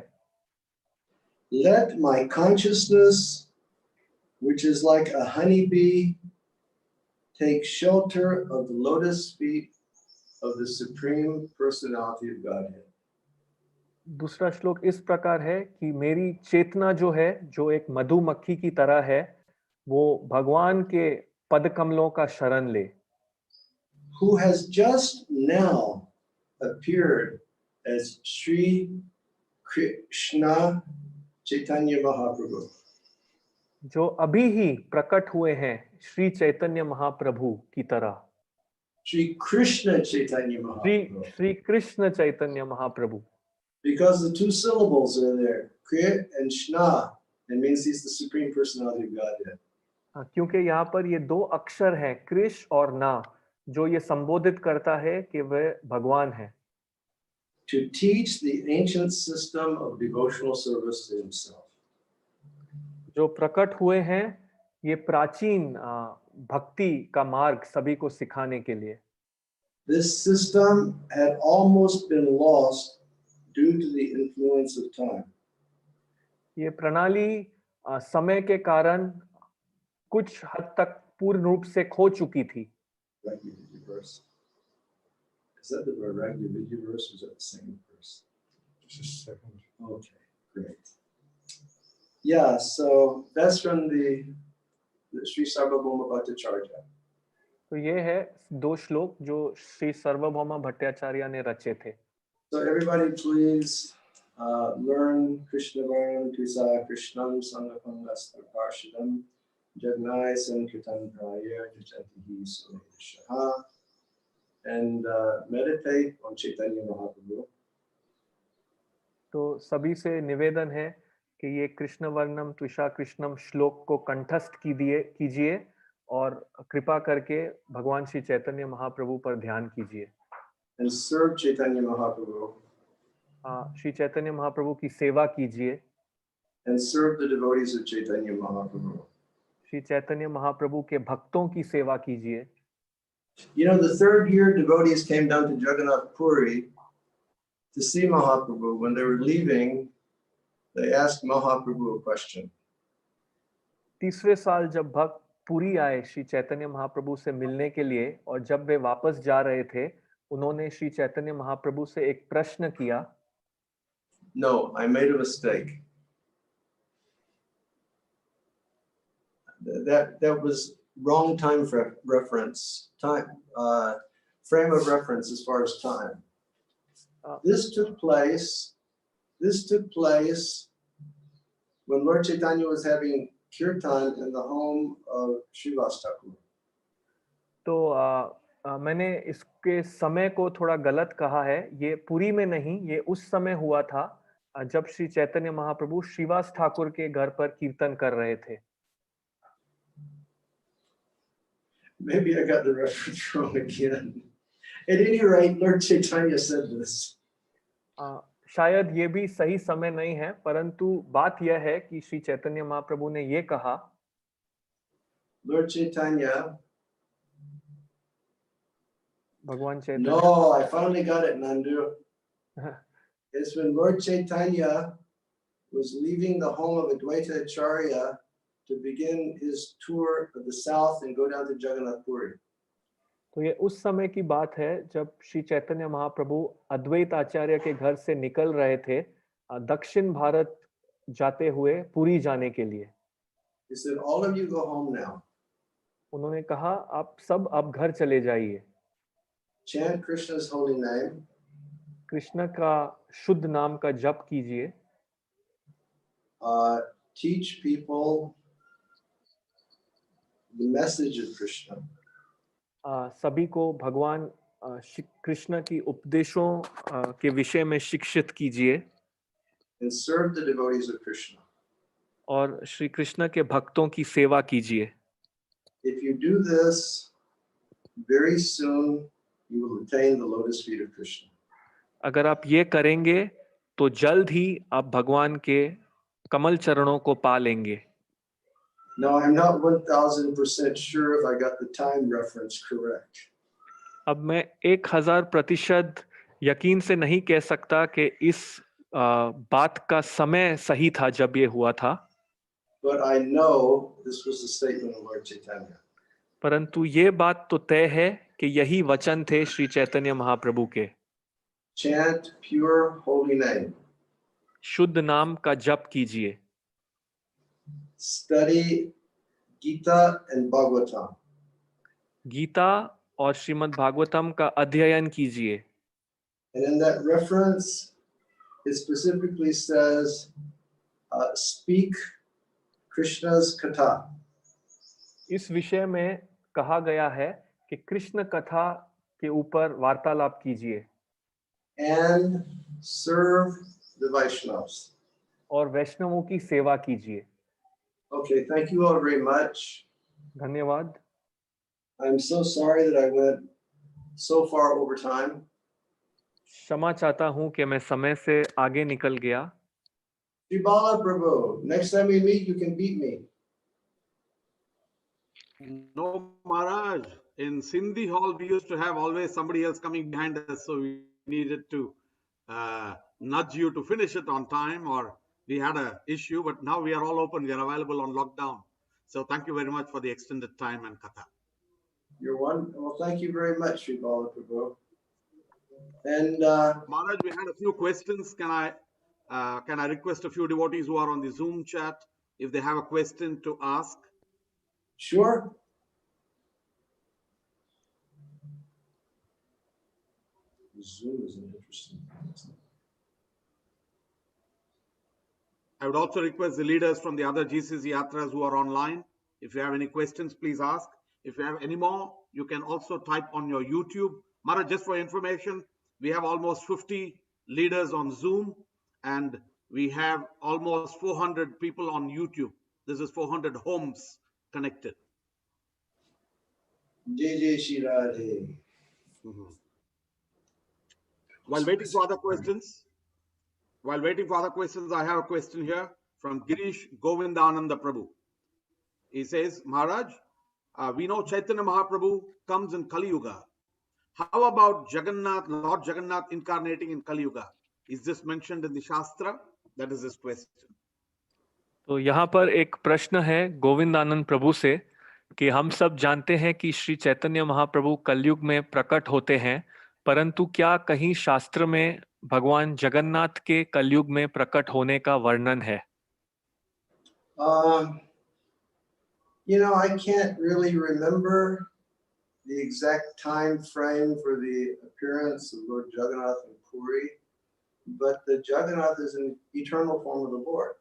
Let my consciousness, which is like a honeybee, take shelter of the lotus feet of the Supreme Personality of Godhead. दूसरा श्लोक इस प्रकार है कि मेरी चेतना जो है, जो एक मधुमक्खी की तरह है, वो भगवान के पद कमलों का शरण ले। Who has just now appeared as Sri Krishna Chaitanya Mahaprabhu. जो अभी ही प्रकट हुए हैं श्री चैतन्य महाप्रभु की तरह। Sri Krishna Chaitanya Mahaprabhu. Shri Krishna Chaitanya Mahaprabhu. Because the two syllables are there, Krit and Shna, it means he's the Supreme Personality of Godhead. क्योंकि यहाँ पर ये दो अक्षर हैं, कृष और ना, जो ये संबोधित करता है कि वह भगवान है। To teach the ancient system of devotional service to himself. जो प्रकट हुए हैं ये प्राचीन भक्ति का मार्ग सभी को सिखाने के लिए। This system had almost been lost due to the influence of time. ये प्रणाली समय के कारण कुछ हद तक पूर्ण रूप से खो चुकी थी। Is that the Vairagya Vidya verse or is that the same verse? Just a second. Okay, great. Yeah, so that's from the Sri Sarvabhauma Bhattacharya. तो ये है 2 श्लोक जो श्री सर्वभौमा भट्टाचार्य ने रचे थे। So everybody please learn Krishna Varnam Krisa Krishnam Sangapangastra Parshadam Jagnai Sankirtan Praya Jajantihi Suneshaha and meditate on Chaitanya Mahaprabhu. तो सभी से निवेदन है कि ये कृष्ण वर्णम त्विषा कृष्णम श्लोक को कंठस्थ कीजिए और कृपा करके भगवान श्री चैतन्य महाप्रभु पर ध्यान कीजिए। And serve Chaitanya Mahaprabhu. Shri Chaitanya Mahaprabhu की सेवा कीजिए। And serve the devotees of Chaitanya Mahaprabhu. Shri Chaitanya Mahaprabhu के भक्तों की सेवा कीजिए। You know, the third year devotees came down to Jagannath Puri to see Mahaprabhu. When they were leaving, they asked Mahaprabhu a question. तीसरे साल जब भक्त पुरी आए श्री चैतन्य महाप्रभु से मिलने के लिए और जब वे वापस जा रहे थे, उन्होंने श्री चैतन्य महाप्रभु से एक प्रश्न किया। No, I made a mistake. That was wrong time for reference, frame of reference as far as time. This took place when Lord Chaitanya was having kirtan in the home of Srivas Thakur. तो मैंने इसके समय को थोड़ा गलत कहा है। ये पुरी में नहीं, ये उस समय हुआ था जब श्री चैतन्य महाप्रभु श्रीवास ठाकुर के घर पर कीर्तन कर रहे थे। Maybe I got the reference wrong again. At any rate, Lord Chaitanya said this. शायद ये भी सही समय नहीं है, परंतु बात यह है कि श्री चैतन्य महाप्रभु ने ये कहा। Lord Chaitanya. भगवान चैतन्य। No, I finally got it, Nandu. It's when Lord Chaitanya was leaving the home of Advaita Acharya to begin his tour of the south and go down to Jagannath Puri. तो ये उस समय की बात है जब श्री चैतन्य महाप्रभु अद्वैत आचार्य के घर से निकल रहे थे दक्षिण भारत जाते हुए पुरी जाने के लिए। He said, all of you go home now. उन्होंने कहा आप सब अब घर चले जाइए। Chant Krishna's holy name. Krishna का शुद्ध नाम का जप कीजिए। Teach people the message of Krishna. सभी को भगवान कृष्ण की उपदेशों के विषय में शिक्षित कीजिए। And serve the devotees of Krishna. और श्री कृष्ण के भक्तों की सेवा कीजिए। If you do this, very soon you will attain the lotus feet of Krishna. अगर आप ये करेंगे तो जल्द ही आप भगवान के कमल चरणों को पा लेंगे। Now, I'm not 1000% sure if I got the time reference correct. अब मैं 1000% यकीन से नहीं कह सकता कि इस बात का समय सही था जब ये हुआ था। But I know this was the statement of Lord Chaitanya. परंतु ये बात तो तय है कि यही वचन थे श्री चैतन्य महाप्रभु के। Chant pure holy name. शुद्ध नाम का जप कीजिए। Study Gita and Bhagavatam. Gita और श्रीमद् भागवतम का अध्ययन कीजिए। And in that reference, it specifically says, speak Krishna's katha. इस विषय में कहा गया है कि कृष्ण कथा के ऊपर वार्तालाप कीजिए। And serve the Vaishnavas. और वैष्णवों की सेवा कीजिए। Okay, thank you all very much. धन्यवाद। I'm so sorry that I went so far over time. क्षमा चाहता हूं कि मैं समय से आगे निकल गया। Sribala Prabhu, next time we meet, you can beat me. No, Maharaj. In Sindhi Hall, we used to have always somebody else coming behind us, so we needed to nudge you to finish it on time, or we had an issue, but now we are all open. We are available on lockdown. So thank you very much for the extended time and katha. You're one. Well, thank you very much, Sribala Prabhu. And Maharaj, we had a few questions. Can I request a few devotees who are on the Zoom chat if they have a question to ask? Sure. Zoom is an interesting thing. I would also request the leaders from the other GCC Yatras who are online, if you have any questions, please ask. If you have any more, you can also type on your YouTube. Mara, just for information, we have almost 50 leaders on Zoom and we have almost 400 people on YouTube. This is 400 homes connected. Jai Jai Shri Radhe. While waiting for other questions, I have a question here from Girish Govindananda Prabhu. He says, Maharaj, we know Chaitanya Mahaprabhu comes in Kali Yuga. How about Jagannath, Lord Jagannath incarnating in Kali Yuga? Is this mentioned in the Shastra? That is his question. तो यहाँ पर एक प्रश्न है गोविंद आनंद प्रभु से कि हम सब जानते हैं कि श्री चैतन्य महाप्रभु कलयुग में प्रकट होते हैं, परंतु क्या कहीं शास्त्र में भगवान जगन्नाथ के कलयुग में प्रकट होने का वर्णन है? I can't really remember the exact time frame for the appearance of Lord Jagannath in Puri, but the Jagannath is an eternal form of the Lord.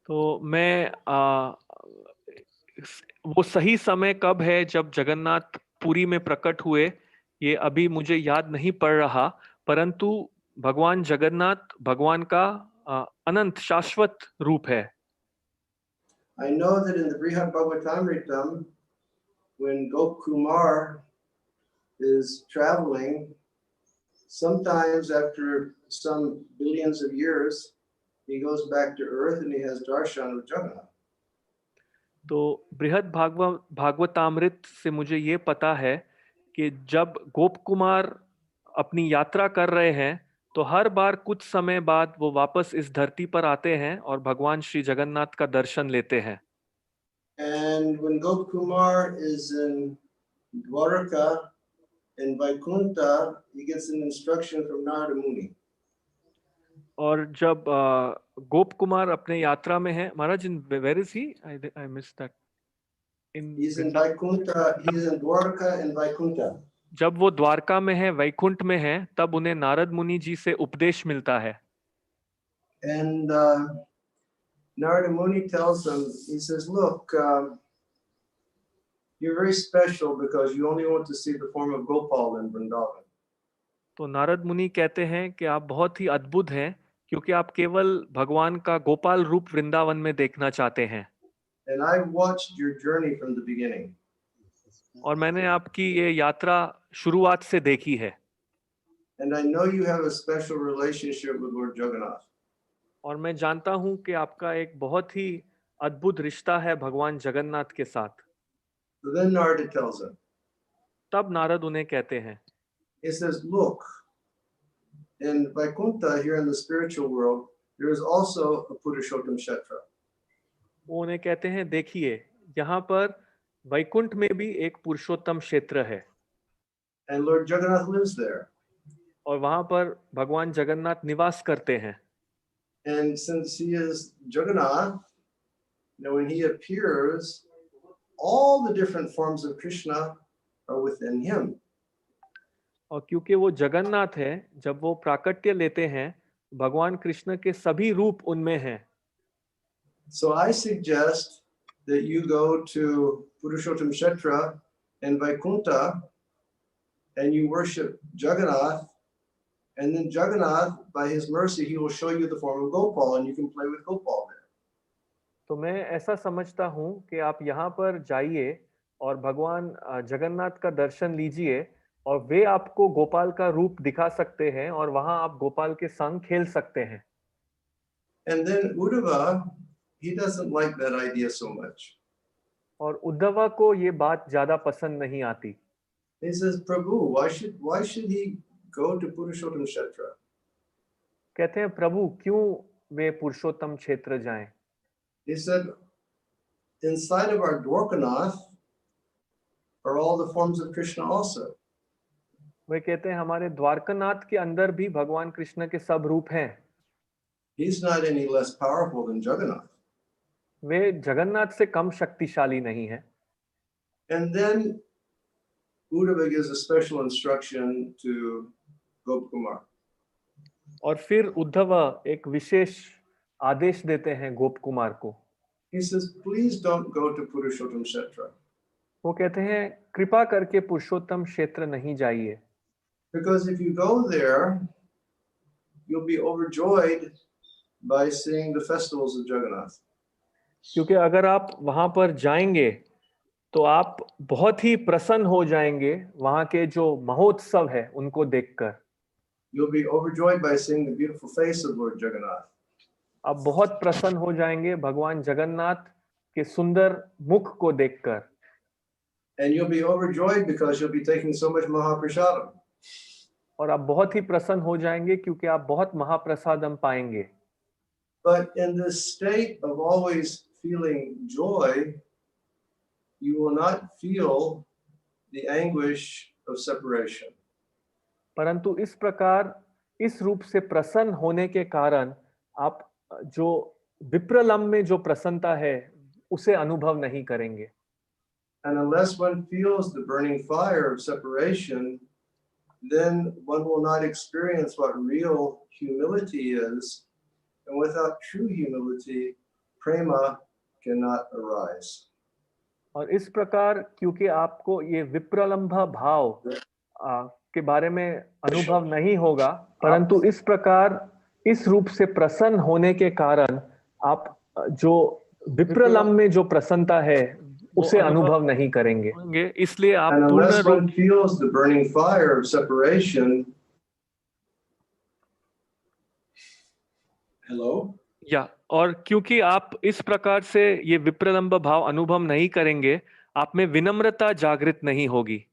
तो मैं वो सही समय कब है जब जगन्नाथ पुरी में प्रकट हुए, ये अभी मुझे याद नहीं पड़ रहा, परंतु भगवान जगन्नाथ भगवान का अनंत शाश्वत रूप है. I know that in the Brihad Bhagavatamritam, when Gopkumar is traveling, sometimes after some billions of years, he goes back to earth and he has darshan of Jagannath. तो बृहद भागवतामृत से मुझे ये पता है कि जब गोप कुमार अपनी यात्रा कर रहे हैं तो हर बार कुछ समय बाद वो वापस इस धरती पर आते हैं और भगवान श्री जगन्नाथ का दर्शन लेते हैं. And when Gopkumar is in Dwarka in Vaikuntha, he gets an instruction from Narada Muni. और जब गोप कुमार अपने यात्रा में है, महाराज in where is he? I missed that. He's in Vaikuntha, he's in Dwarka in Vaikuntha. जब वो द्वारका में है, वैकुंठ में है, तब उन्हें नारद मुनि जी से उपदेश मिलता है. And Narada Muni tells him, he says, look, you're very special because you only want to see the form of Gopal in Vrindavan. तो नारद मुनि कहते हैं कि आप बहुत ही अद्भुत हैं क्योंकि आप केवल भगवान का गोपाल रूप वृंदावन में देखना चाहते हैं. And I watched your journey from the beginning. और मैंने आपकी ये यात्रा शुरुआत से देखी है. And I know you have a special relationship with Lord Jagannath. और मैं जानता हूं कि आपका एक बहुत ही अद्भुत रिश्ता है भगवान जगन्नाथ के साथ. So then Narada tells him, तब नारद उन्हें कहते हैं, he says, look, in Vaikuntha, here in the spiritual world, there is also a Purushottam Kshetra. वो उन्हें कहते हैं, देखिए यहाँ पर वैकुंठ में भी एक पुरुषोत्तम क्षेत्र है. And Lord Jagannath lives there. और वहां पर भगवान जगन्नाथ निवास करते हैं. And since he is Jagannath, when he appears, all the different forms of Krishna are within him. और क्योंकि वो जगन्नाथ है, जब वो प्राकट्य लेते हैं, भगवान कृष्ण के सभी रूप उनमें हैं. So I suggest that you go to Purushottam Kshetra in Vaikuntha and you worship Jagannath, and then Jagannath, by his mercy, he will show you the form of Gopal and you can play with Gopal there. तो मैं ऐसा समझता हूँ कि आप यहाँ पर जाइए और भगवान जगन्नाथ का दर्शन लीजिए और वे आपको गोपाल का रूप दिखा सकते हैं और वहां आप गोपाल के संग खेल सकते हैं. And then Uddhava, he doesn't like that idea so much. और उद्धवा को ये बात ज्यादा पसंद नहीं आती. He says, Prabhu, why should he go to Purushottam Kshetra? कहते हैं, प्रभु क्यों वे पुरुषोत्तम क्षेत्र जाएं? He said, inside of our Dwarkanath are all the forms of Krishna also. वे कहते हैं हमारे द्वारकानाथ के अंदर भी भगवान कृष्ण के सब रूप हैं. He's not any less powerful than Jagannath. वे जगन्नाथ से कम शक्तिशाली नहीं है। And then Uddhava gives a special instruction to Gopkumar. और फिर उद्धव एक विशेष आदेश देते हैं गोप कुमार को। He says, please don't go to Purushottam Kshetra, वो कहते हैं कृपा करके पुरुषोत्तम क्षेत्र नहीं जाइए, because if you go there, you'll be overjoyed by seeing the festivals of Jagannath. क्योंकि अगर आप वहां पर जाएंगे तो आप बहुत ही प्रसन्न हो जाएंगे वहां के जो महोत्सव है उनको देखकर। You'll be overjoyed by seeing the beautiful face of Lord Jagannath. आप बहुत प्रसन्न हो जाएंगे भगवान जगन्नाथ के सुंदर मुख को देखकर। And you'll be overjoyed because you'll be taking so much Mahaprasadam. और आप बहुत ही प्रसन्न हो जाएंगे क्योंकि आप बहुत महाप्रसादम पाएंगे। But in this state of always feeling joy, you will not feel the anguish of separation. परंतु इस प्रकार इस रूप से प्रसन्न होने के कारण आप जो विप्रलम्ब में जो प्रसन्नता है उसे अनुभव नहीं करेंगे। And unless one feels the burning fire of separation, then one will not experience what real humility is. And without true humility, prema cannot arise. और इस प्रकार क्योंकि आपको ये विप्रलम्भ भाव के बारे में अनुभव नहीं होगा, परंतु इस प्रकार इस रूप से प्रसन्न होने के कारण आप जो विप्रलम्ब में जो प्रसन्नता है उसे अनुभव नहीं करेंगे। इसलिए आप And पूर्ण unless रूप one feels the burning fire of separation, hello? या और क्योंकि आप इस प्रकार से ये विप्रलम्ब भाव अनुभव नहीं करेंगे, आप में विनम्रता जागृत नहीं होगी।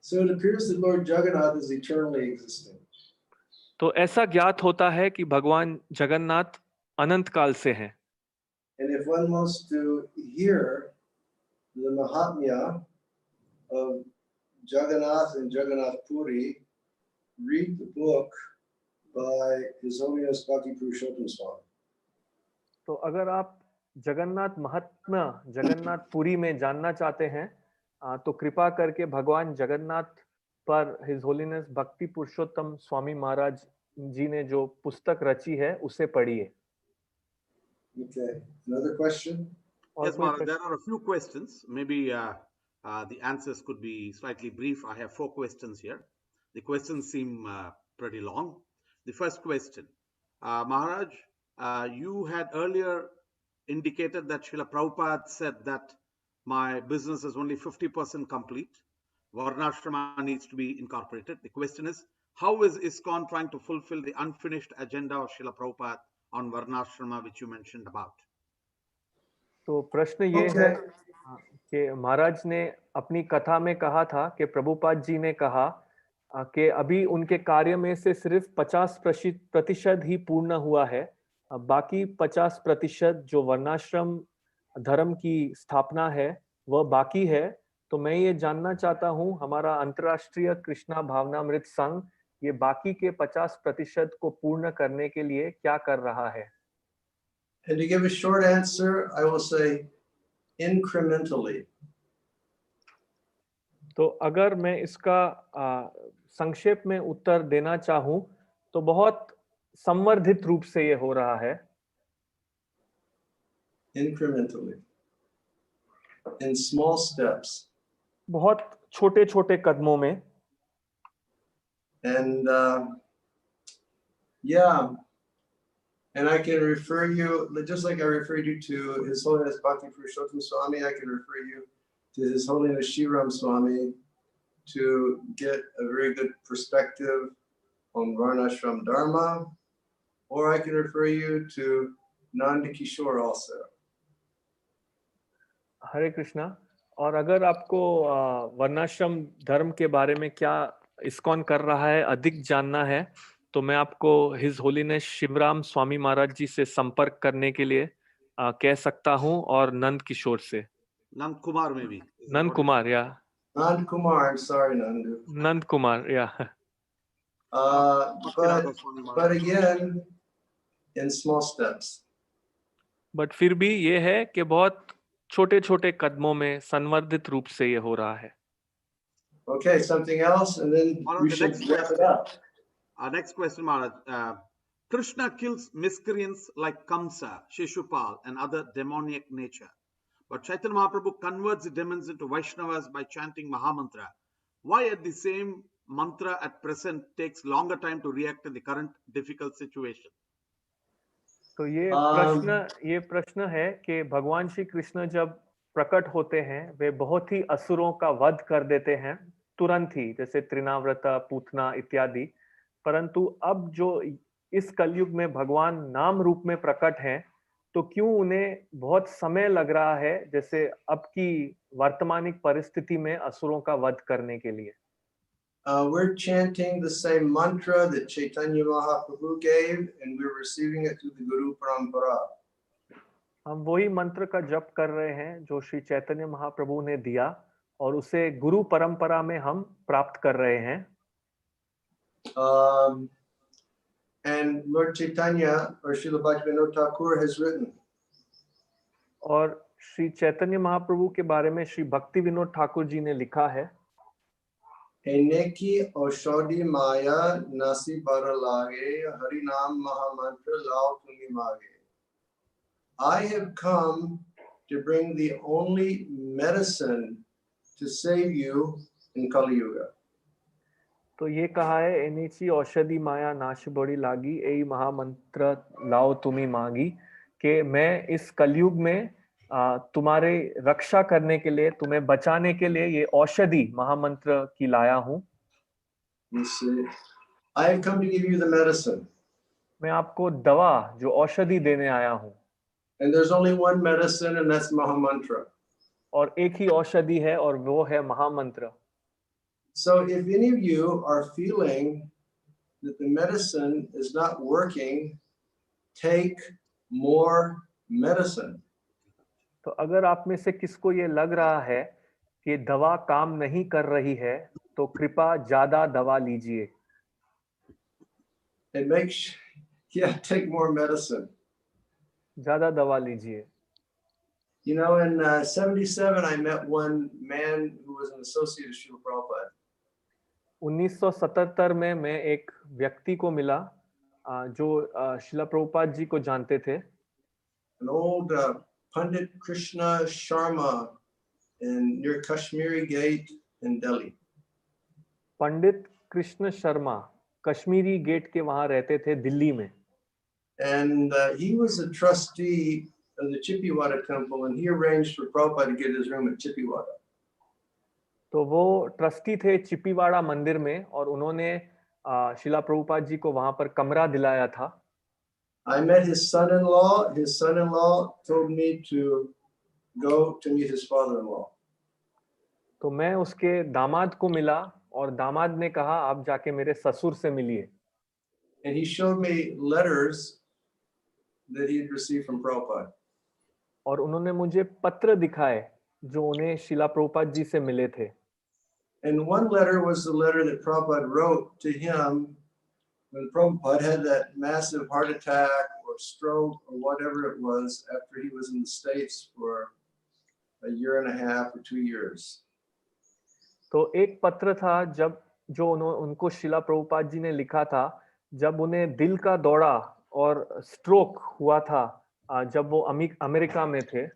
So it appears that Lord Jagannath is eternally existing. तो ऐसा ज्ञात होता है कि भगवान जगन्नाथ अनंत काल से हैं। And if one wants to hear the Mahatmya of Jagannath and Jagannath Puri, read the book by His Holiness Bhakti Purushottam Swami. तो अगर आप जगन्नाथ महात्म्य जगन्नाथ पुरी में जानना चाहते हैं तो कृपा करके भगवान जगन्नाथ पर हिज होलीनेस भक्ति पुरुषोत्तम स्वामी महाराज जी ने जो पुस्तक रची है उसे पढ़िए। Okay, another question? Yes, Maharaj, there are a few questions. Maybe the answers could be slightly brief. I have 4 questions here. The questions seem pretty long. The first question, Maharaj, you had earlier indicated that Srila Prabhupada said that my business is only 50% complete. Varnashrama needs to be incorporated. The question is, how is ISKCON trying to fulfill the unfinished agenda of Srila Prabhupada on Varnashrama, which you mentioned about? तो प्रश्न ये है कि महाराज ने अपनी कथा में कहा था कि प्रभुपाद जी ने कहा कि अभी उनके कार्य में से सिर्फ 50% ही पूर्ण हुआ है, बाकी 50% जो वर्णाश्रम धर्म की स्थापना है वह बाकी है। तो मैं ये जानना चाहता हूँ हमारा अंतर्राष्ट्रीय कृष्णा भावनामृत संघ ये बाकी के 50% को पूर्ण करने के लिए क्या कर रहा है। And to give a short answer, I will say incrementally. तो अगर मैं इसका संक्षेप में उत्तर देना चाहूं तो बहुत संवर्धित रूप से ये हो रहा है। Incrementally. In small steps. बहुत छोटे-छोटे कदमों में। And yeah, and I can refer you, just like I referred you to His Holiness Bhakti Purushottam Swami, I can refer you to His Holiness Shriram Swami to get a very good perspective on Varnashram Dharma, or I can refer you to Nanda Kishore also. हरे कृष्णा। और अगर आपको वर्णाश्रम धर्म के बारे में क्या ISKCON कर रहा है अधिक जानना है तो मैं आपको हिज होलीनेस शिवराम स्वामी महाराज जी से संपर्क करने के लिए कह सकता हूं, और नंद किशोर से। Nand Kumar maybe. Nand Kumar या Nand Kumar, I'm sorry, Nandu. Nand Kumar या But again, in small steps. But फिर भी ये है कि बहुत छोटे छोटे कदमों में संवर्धित रूप से ये हो रहा है. Okay, something else, and then Maharaj, we the should next wrap it question. up. Our next question, Maharaj. Krishna kills miscreants like Kamsa, Shishupal, and other demoniac nature. But Chaitanya Mahaprabhu converts the demons into Vaishnavas by chanting Mahamantra. Why at the same mantra at present takes longer time to react in the current difficult situation? तो Um, ये प्रश्न है कि भगवान श्री कृष्ण जब प्रकट होते हैं वे बहुत ही असुरों का वध कर देते हैं तुरंत ही, जैसे त्रिनाव्रता, पूतना इत्यादि. परंतु अब जो इस कलयुग में भगवान नाम रूप में प्रकट हैं, तो क्यों उन्हें बहुत समय लग रहा है, जैसे अब की वर्तमानिक परिस्थिति में असुरों का वध करने के लिए. we're chanting the same mantra that Chaitanya Mahaprabhu gave, and we're receiving it through the Guru Parampara. हम वही मंत्र का जप कर रहे हैं जो श्री चैतन्य महाप्रभु ने दिया, और उसे गुरु परंपरा में हम प्राप्त कर रहे हैं. And Lord Chaitanya, or Srila Bhaktivinoda Thakur, has written, और श्री चैतन्य महाप्रभु के बारे में श्री भक्ति विनोद ठाकुर जी ने लिखा है, Eneki Oshodi Maya Nasi Baralage Hari Nam Mahamantra Lao Tumi Mage. I have come to bring the only medicine to save you in Kali Yuga. तो ये कहा है, एनीची औषधि माया नाश बड़ी लागी, यही महामंत्र लाओ तुम्ही मांगी, कि मैं इस कलयुग में तुम्हारे रक्षा करने के लिए, तुम्हें बचाने के लिए ये औषधि महामंत्र की लाया हूं. You see, I have come to give you the medicine. मैं आपको दवा, जो औषधि देने आया हूं. And there's only one medicine, and that's Mahamantra. और एक ही औषधि है, और वो है महामंत्र. So if any of you are feeling that the medicine is not working, take more medicine. तो अगर आप में से किसको ये लग रहा है कि दवा काम नहीं कर रही है, तो कृपा ज्यादा दवा लीजिए. It makes, take more medicine. ज्यादा दवा लीजिए. You know, in 77, I met one man who was an associate of Srila Prabhupada. 1977 में मैं एक व्यक्ति को मिला जो शिला प्रभुपाद जी को जानते थे. An old Pandit Krishna Sharma near Kashmiri Gate in Delhi. Pandit Krishna Sharma Kashmiri Gate के वहां रहते थे दिल्ली में. And he was a trustee of the Chippiwada temple, and he arranged for Prabhupada to get his room at Chippiwada. तो वो trustee थे चिपीवाड़ा मंदिर में, और उन्होंने शिला प्रभुपाद जी को वहां पर कमरा दिलाया था. I met his son-in-law. His son-in-law told me to go to meet his father-in-law. तो मैं उसके दामाद को मिला, और दामाद ने कहा आप जाके मेरे ससुर से मिलिए. And he showed me letters that he had received from Prabhupada. और उन्होंने मुझे पत्र दिखाए जो उन्हें शिला प्रभुपाद जी से मिले थे. And one letter was the letter that Prabhupada wrote to him when Prabhupada had that massive heart attack or stroke or whatever it was after he was in the States for a year and a half or 2 years. तो एक पत्र था जो उनको शिला प्रभुपाद जी ने लिखा था जब उन्हें दिल का दौरा और स्ट्रोक हुआ था, जब वो अमेरिका में थे.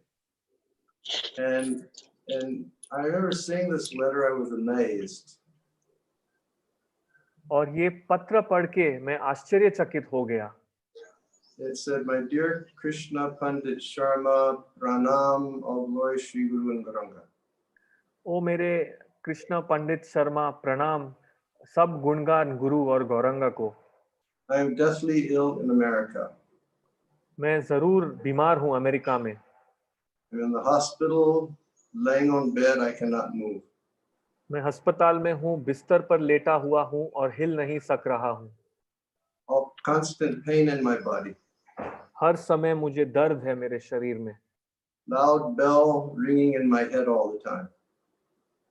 And I remember seeing this letter, I was amazed. और ये पत्र पढ़ के मैं आश्चर्यचकित हो गया. It said, "My dear Krishna Pandit Sharma, pranam, all glory Shri Guru and Gauranga." ओ मेरे कृष्ण पंडित शर्मा, प्रणाम, सब गुणगान गुरु और गौरंगा को. I am deathly ill in America. मैं जरूर बीमार हूँ अमेरिका में. I'm in the hospital, laying on bed, I cannot move. मैं अस्पताल में हूँ, बिस्तर पर लेटा हुआ हूँ और हिल नहीं सक रहा हूँ. All constant pain in my body. हर समय मुझे दर्द है मेरे शरीर में. Loud bell ringing in my head all the time.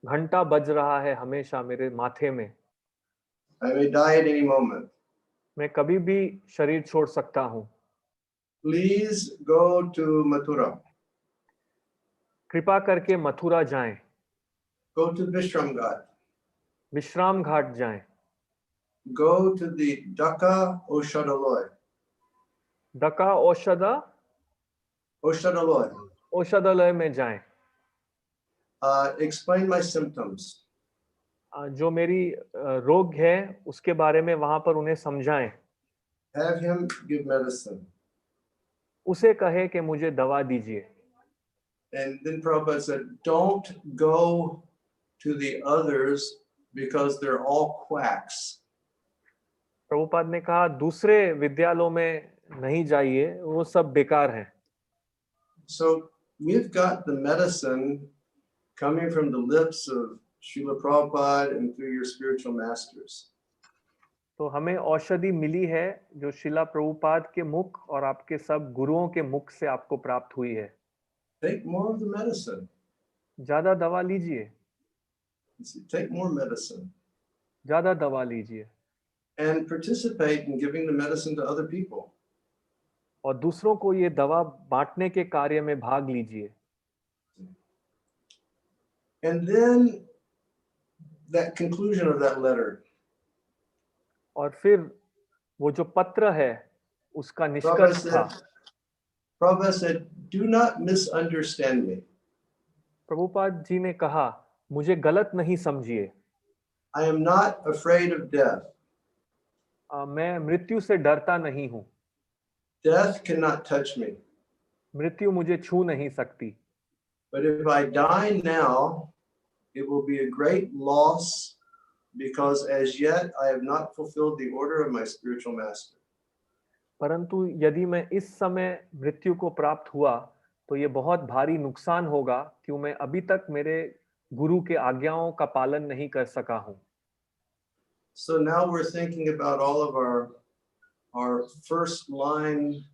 घंटा बज रहा है हमेशा मेरे माथे में. I may die at any moment. मैं कभी भी शरीर छोड़ सकता हूँ. please go to Mathura. कृपा करके मथुरा जाएं, Go to Vishram Ghat. Vishram Ghat जाएं, Go to the Dhaka Oshadaloy. डका Oshadaloy. औषधालय में जाएं, Explain my symptoms. जो मेरी रोग है उसके बारे में वहां पर उन्हें समझाएं, Have him give medicine. उसे कहे कि मुझे दवा दीजिए. And then Prabhupada said, don't go to the others because they're all quacks. Prabhupada ने कहा दूसरे विद्यालयों में नहीं जाइए, वो सब बेकार हैं. So we've got the medicine coming from the lips of Srila Prabhupada and through your spiritual masters. तो हमें औषधि मिली है जो शिला प्रभुपाद के मुख और आपके सब गुरुओं के मुख से आपको प्राप्त हुई है. Take more of the medicine. ज्यादा दवा लीजिए, Take more medicine ज्यादा दवा लीजिए and participate in giving the medicine to other people. और दूसरों को ये दवा बांटने के कार्य में भाग लीजिए. And then that conclusion of that letter. और फिर वो जो पत्र है उसका निष्कर्ष था. Prabhupada said, do not misunderstand me. Prabhupada ji ने कहा मुझे गलत नहीं समझिए. I am not afraid of death. मैं मृत्यु से डरता नहीं हूँ. Death cannot touch me. मृत्यु मुझे छू नहीं सकती. But if I die now, it will be a great loss because as yet I have not fulfilled the order of my spiritual master. परंतु यदि मैं इस समय मृत्यु को प्राप्त हुआ तो ये बहुत भारी नुकसान होगा क्यों मैं अभी तक मेरे गुरु के आज्ञाओं का पालन नहीं कर सका हूँ. So now we're thinking about all of our first line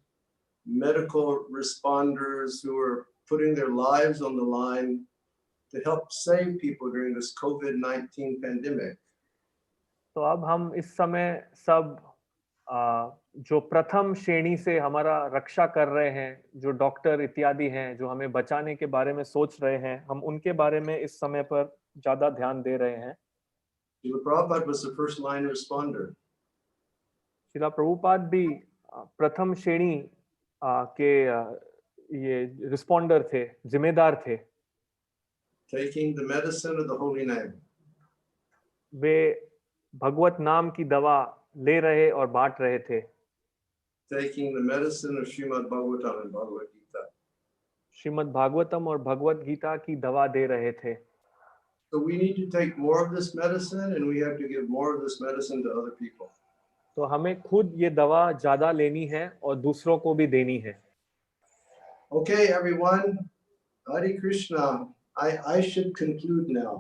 medical responders who are putting their lives on the line to help save people during this COVID-19 pandemic. तो अब हम इस समय सब जो प्रथम श्रेणी से हमारा रक्षा कर रहे हैं, जो डॉक्टर इत्यादि हैं, जो हमें बचाने के बारे में सोच रहे हैं, हम उनके बारे में इस समय पर ज्यादा ध्यान दे रहे हैं. Srila Prabhupada was the first line responder. शिला प्रभुपाद भी प्रथम श्रेणी के ये रिस्पॉन्डर थे, जिम्मेदार थे. Taking the medicine of the holy name. वे भगवत नाम की दवा ले रहे और बांट रहे थे. Taking the medicine of Srimad Bhagavatam and Bhagavad Gita. Shrimad Bhagavatam और भगवत गीता की दवा दे रहे थे. So we need to take more of this medicine and we have to give more of this medicine to other people. तो हमें खुद ये दवा ज्यादा लेनी है और दूसरों को भी देनी है. Okay, everyone. Hare Krishna. I should conclude now.